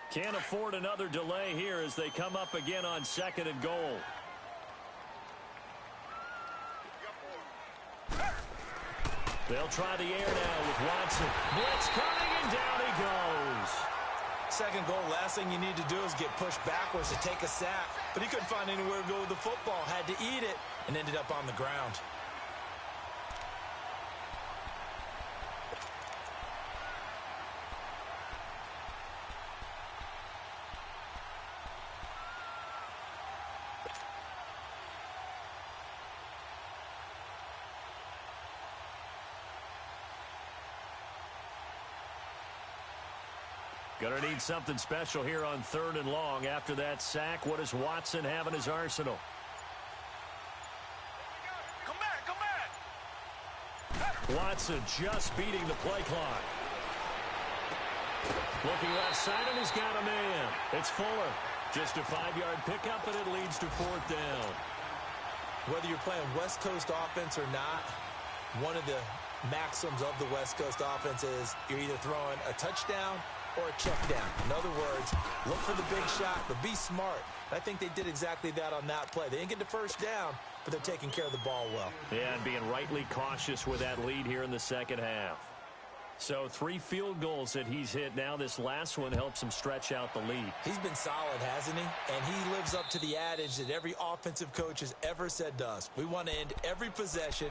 Can't afford another delay here as they come up again on 2nd and goal. They'll try the air now with Watson. Blitz coming. and down he goes. Second goal, last thing you need to do is get pushed backwards to take a sack. But he couldn't find anywhere to go with the football, had to eat it, and ended up on the ground. Gonna need something special here on 3rd and long. After that sack, what does Watson have in his arsenal? Come back. Watson just beating the play clock. Looking left side, and he's got a man. It's Fuller. Just a 5-yard pickup, and it leads to 4th down. Whether you're playing West Coast offense or not, one of the maxims of the West Coast offense is you're either throwing a touchdown or a check down. In other words, look for the big shot, but be smart. I think they did exactly that on that play. They didn't get the first down, but they're taking care of the ball well. Yeah, and being rightly cautious with that lead here in the second half. So 3 field goals that he's hit now. This last one helps him stretch out the lead. He's been solid, hasn't he? And he lives up to the adage that every offensive coach has ever said to us. We want to end every possession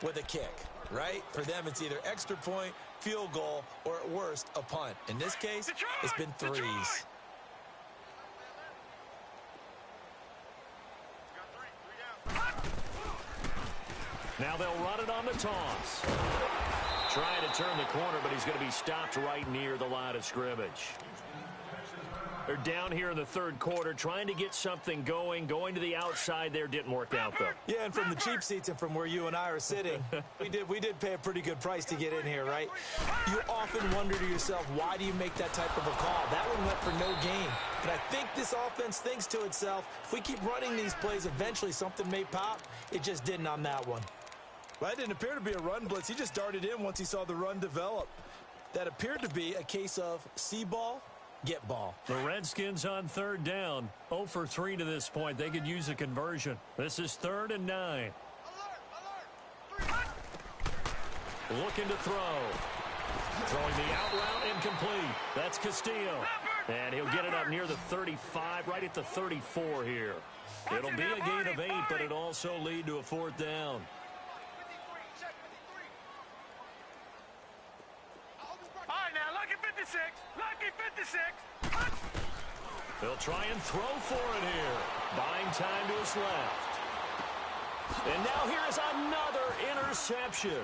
with a kick, right? For them, it's either extra point, field goal, or at worst, a punt. In this case, it's been threes. Now they'll run it on the toss. Trying to turn the corner, but he's going to be stopped right near the line of scrimmage. They're down here in the 3rd quarter, trying to get something going. Going to the outside there didn't work out, though. Yeah, and from the cheap seats and from where you and I are sitting, we did pay a pretty good price to get in here, right? You often wonder to yourself, why do you make that type of a call? That one went for no gain. But I think this offense thinks to itself, if we keep running these plays, eventually something may pop. It just didn't on that one. Well, that didn't appear to be a run blitz. He just darted in once he saw the run develop. That appeared to be a case of see ball, get ball. The Redskins on 3rd down. 0 for 3 to this point. They could use a conversion. This is 3rd and 9. Looking to throw. Throwing the out route incomplete. That's Castillo. And he'll get it up near the 35, right at the 34 here. It'll be a gain of 8, but it'll also lead to a 4th down. Lucky 56. They'll try and throw for it here. Buying time to his left. And now here's another interception.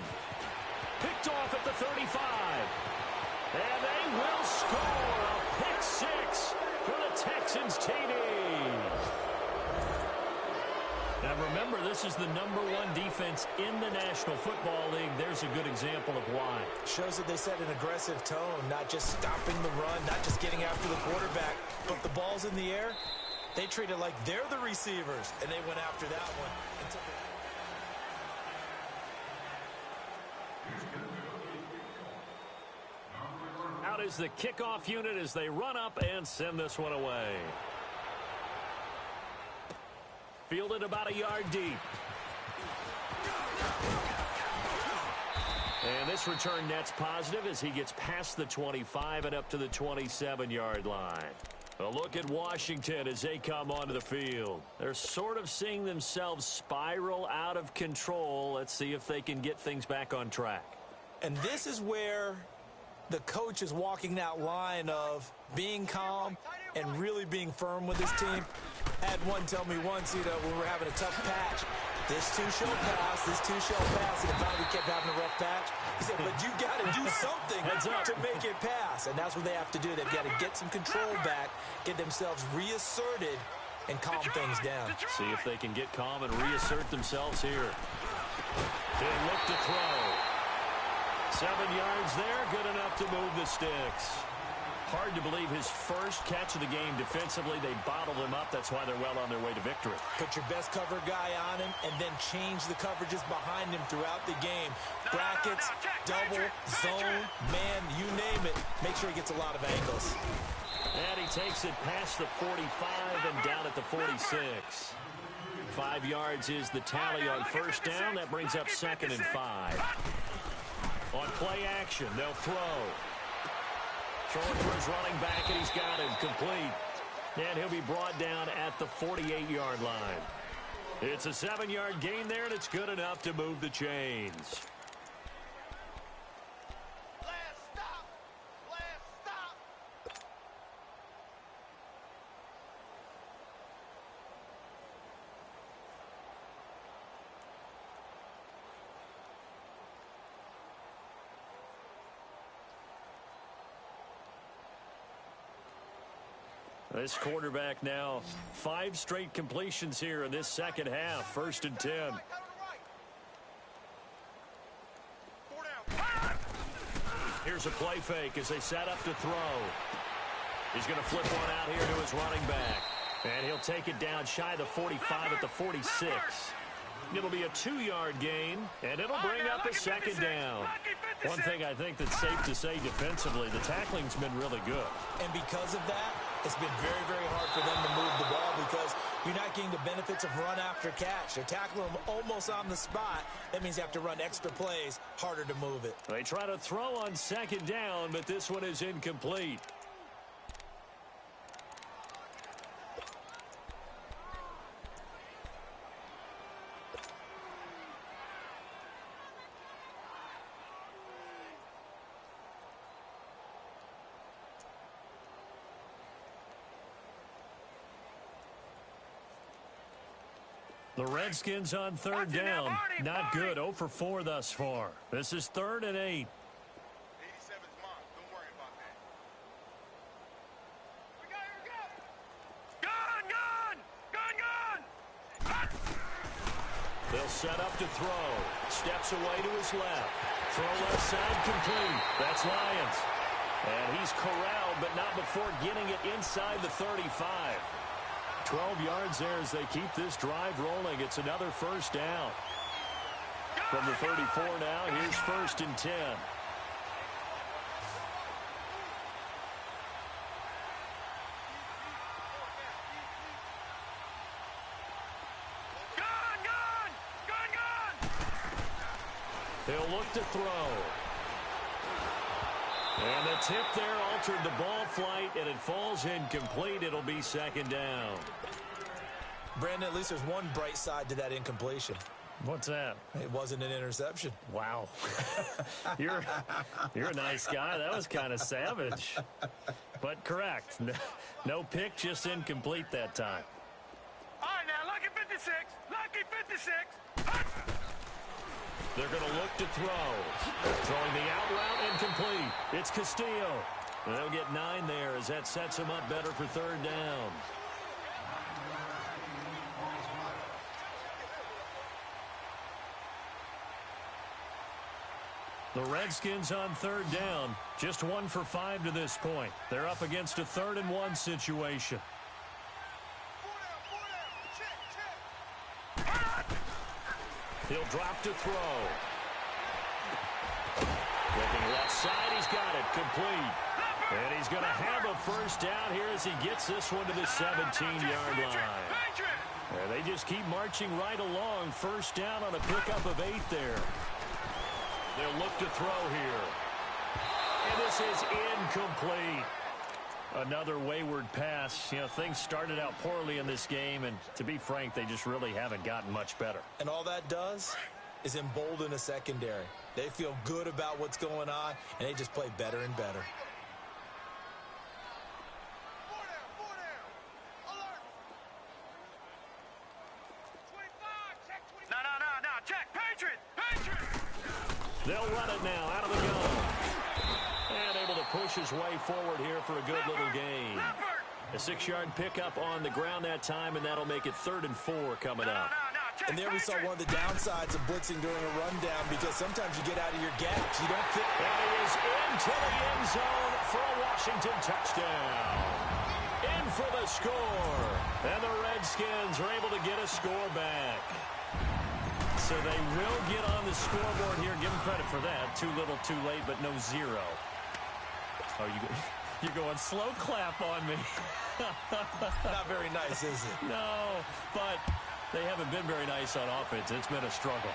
Picked off at the 35. And they will score a pick 6 for the Texans TD. Now remember, this is the #1 defense in the National Football League. There's a good example of why. Shows that they set an aggressive tone, not just stopping the run, not just getting after the quarterback, but the ball's in the air. They treat it like they're the receivers, and they went after that one. Out is the kickoff unit as they run up and send this one away. Fielded about a yard deep. And this return net's positive as he gets past the 25 and up to the 27-yard line. A look at Washington as they come onto the field. They're sort of seeing themselves spiral out of control. Let's see if they can get things back on track. And this is where the coach is walking that line of being calm and really being firm with his team. I had one tell me once, when we were having a tough patch, this too shall pass, this too shall pass, and finally we kept having a rough patch. He said, but you got to do something to make it pass, and that's what they have to do. They've got to get some control back, get themselves reasserted, and calm things down. See if they can get calm and reassert themselves here. They look to throw. 7 yards there, good enough to move the sticks. Hard to believe his first catch of the game defensively. They bottled him up. That's why they're well on their way to victory. Put your best cover guy on him and then change the coverages behind him throughout the game. Brackets, double, zone, man, you name it. Make sure he gets a lot of angles. And he takes it past the 45 and down at the 46. 5 yards is the tally on first down. That brings up 2nd and 5. On play action, they'll throw. Throwing for his running back, and he's got him complete. And he'll be brought down at the 48-yard line. It's a 7-yard gain there, and it's good enough to move the chains. This quarterback now 5 straight completions here in this second half. 1st and 10. Here's a play fake as they set up to throw. He's going to flip one out here to his running back. And he'll take it down shy of the 45 at the 46. It'll be a 2-yard gain, and it'll bring up a second down. One thing I think that's safe to say defensively, the tackling's been really good. And because of that, it's been very, very hard for them to move the ball because you're not getting the benefits of run after catch. They're tackling them almost on the spot. That means you have to run extra plays, harder to move it. They try to throw on 2nd down, but this one is incomplete. The Redskins on 3rd down. Not good. 0 for 4 thus far. This is 3rd and 8. 87's mine. Don't worry about that. We go. Gun! They'll set up to throw. Steps away to his left. Throw left side complete. That's Lions. And he's corralled, but not before getting it inside the 35. 12 yards there as they keep this drive rolling. It's another 1st down. From the 34 now, here's 1st and 10. He'll look to throw. And the tip there altered the ball flight, and it falls incomplete. It'll be 2nd down. Brandon, at least there's one bright side to that incompletion. What's that? It wasn't an interception. Wow. You're a nice guy. That was kind of savage. But correct. No pick, just incomplete that time. All right, now, lucky 56. Lucky 56. They're going to look to throw. Throwing the out route incomplete. It's Castillo. And they'll get 9 there as that sets him up better for 3rd down. The Redskins on 3rd down. Just 1 for 5 to this point. They're up against a 3rd and 1 situation. He'll drop to throw. Looking left side, he's got it complete. And he's going to have a 1st down here as he gets this one to the 17-yard line. And they just keep marching right along. 1st down on a pickup of 8 there. They'll look to throw here. And this is incomplete. Another wayward pass. You know, things started out poorly in this game, and to be frank, they just really haven't gotten much better. And all that does is embolden a secondary. They feel good about what's going on, and they just play better and better. No, check. Patriot! They'll run it now out of the gun. And able to push his way forward here for a good little gain. A 6-yard pickup on the ground that time, and that'll make it 3rd and 4 coming up. And there we saw one of the downsides of blitzing during a rundown because sometimes you get out of your gaps. You don't fit. And he is into the end zone for a Washington touchdown. In for the score. And the Redskins are able to get a score back. So they will get on the scoreboard here. Give them credit for that. Too little, too late, but no 0. Oh, you're going slow clap on me. Not very nice, is it? No, but they haven't been very nice on offense. It's been a struggle.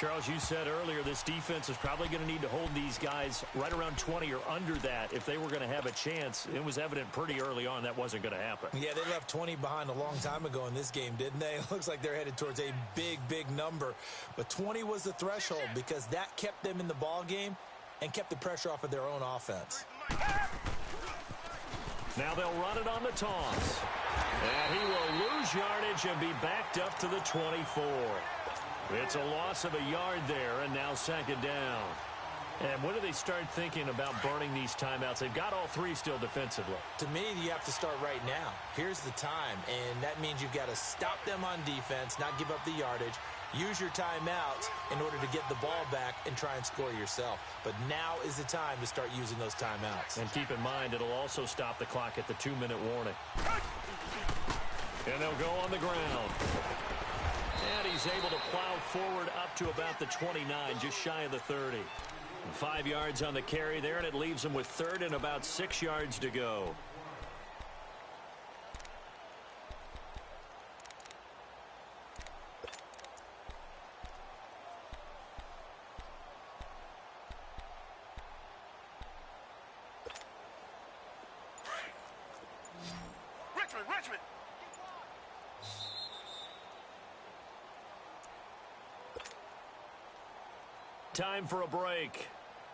Charles, you said earlier this defense is probably going to need to hold these guys right around 20 or under that if they were going to have a chance. It was evident pretty early on that wasn't going to happen. Yeah, they left 20 behind a long time ago in this game, didn't they? It looks like they're headed towards a big, big number. But 20 was the threshold because that kept them in the ball game and kept the pressure off of their own offense. Now they'll run it on the toss. And he will lose yardage and be backed up to the 24. It's a loss of a yard there, and now second down. And when do they start thinking about burning these timeouts? They've got all three still defensively. To me, you have to start right now. Here's the time, and that means you've got to stop them on defense, not give up the yardage, use your timeouts in order to get the ball back and try and score yourself. But now is the time to start using those timeouts. And keep in mind, it'll also stop the clock at the 2-minute warning. And they'll go on the ground. And he's able to plow forward up to about the 29, just shy of the 30. 5 yards on the carry there, and it leaves him with third and about 6 yards to go. Richmond! Time for a break.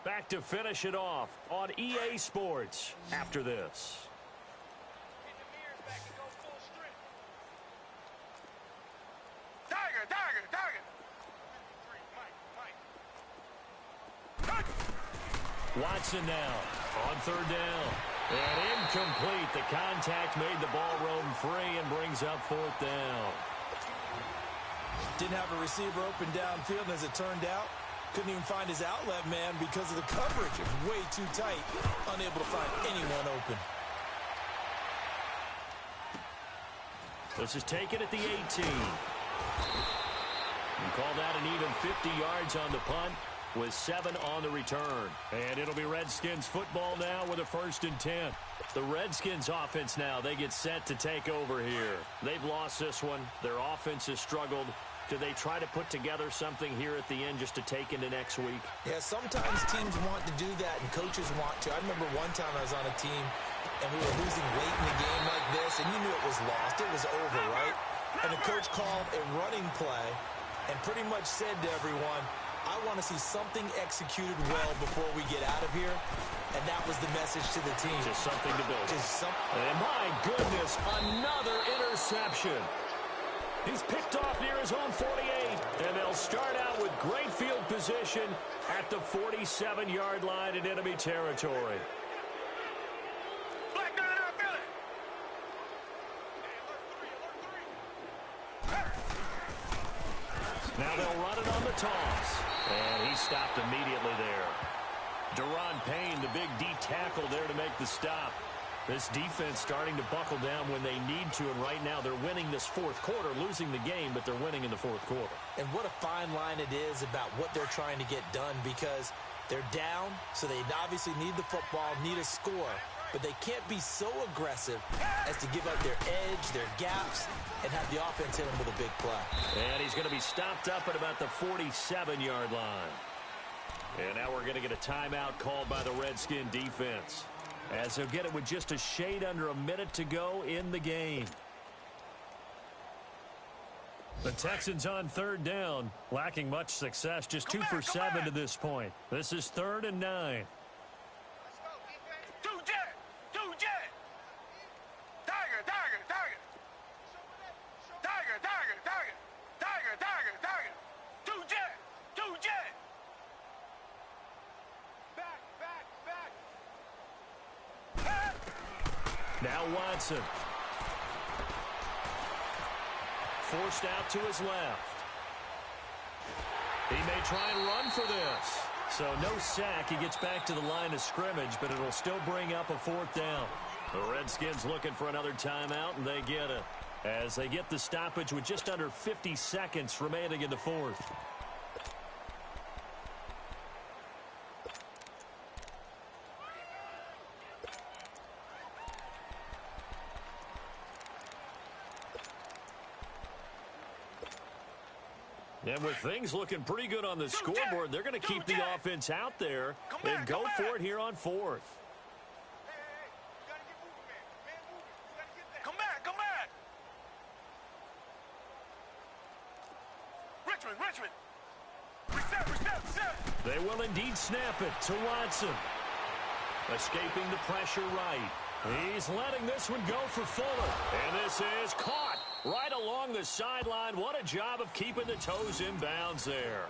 Back to finish it off on EA Sports after this. Watson now on third down. And incomplete. The contact made the ball roam free and brings up fourth down. Didn't have a receiver open downfield, and as it turned out, couldn't even find his outlet man because of the coverage. It was way too tight, unable to find anyone open. This is taken at the 18. And call that an even 50 yards on the punt with 7 on the return. And it'll be Redskins football now with a 1st and 10. The Redskins offense now, they get set to take over here. They've lost this one. Their offense has struggled. Do they try to put together something here at the end just to take into next week? Yeah, sometimes teams want to do that and coaches want to. I remember one time I was on a team and we were losing late in the game like this, and you knew it was lost. It was over, right? And the coach called a running play and pretty much said to everyone, I want to see something executed well before we get out of here. And that was the message to the team. Just something to build. Just something. And my goodness, another interception. He's picked off near his own 48. And they'll start out with great field position at the 47-yard line in enemy territory. Now they'll run it on the toss. And he stopped immediately there. Deron Payne, the big D tackle there to make the stop. This defense starting to buckle down when they need to, and right now they're winning this fourth quarter, losing the game, but they're winning in the fourth quarter. And what a fine line it is about what they're trying to get done, because they're down, so they obviously need the football, need a score, but they can't be so aggressive as to give up their edge, their gaps, and have the offense hit them with a big play. And he's going to be stopped up at about the 47-yard line. And now we're going to get a timeout called by the Redskin defense, as he'll get it with just a shade under a minute to go in the game. The Texans on third down, lacking much success, just 2 for 7 to this point. This is 3rd and 9. Now Watson. Forced out to his left. He may try and run for this. So no sack. He gets back to the line of scrimmage, but it'll still bring up a 4th down. The Redskins looking for another timeout, and they get it, as they get the stoppage with just under 50 seconds remaining in the 4th. And with things looking pretty good on the scoreboard, they're going to keep the offense out there and go for it here on fourth. Come back. Richmond. Reset. They will indeed snap it to Watson. Escaping the pressure right. He's letting this one go for Fuller. And this is caught right along the sideline. What a job of keeping the toes in bounds there.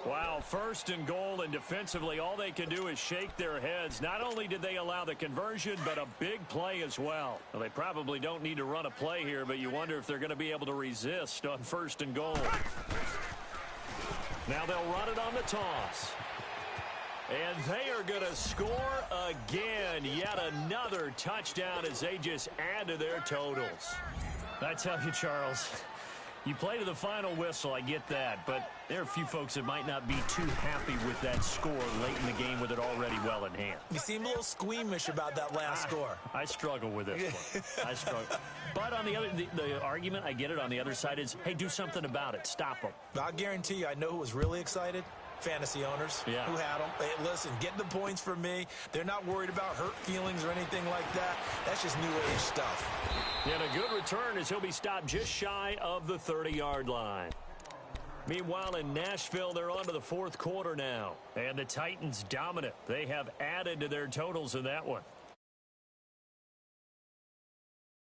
Wow, 1st and goal, and defensively all they can do is shake their heads. Not only did they allow the conversion, but a big play as well. Well, they probably don't need to run a play here, but you wonder if they're going to be able to resist on 1st and goal. Now they'll run it on the toss. And they are going to score again. Yet another touchdown as they just add to their totals. I tell you, Charles, you play to the final whistle, I get that. But there are a few folks that might not be too happy with that score late in the game with it already well in hand. You seem a little squeamish about that last score. I struggle with this one. I struggle. But on the argument, I get it, on the other side is, hey, do something about it. Stop them. I'll guarantee you, I know who was really excited. Fantasy owners who had them. Hey, listen, get the points for me. They're not worried about hurt feelings or anything like that. That's just new age stuff. And a good return as he'll be stopped just shy of the 30-yard line. Meanwhile, in Nashville, they're on to the 4th quarter now. And the Titans dominant. They have added to their totals in that one.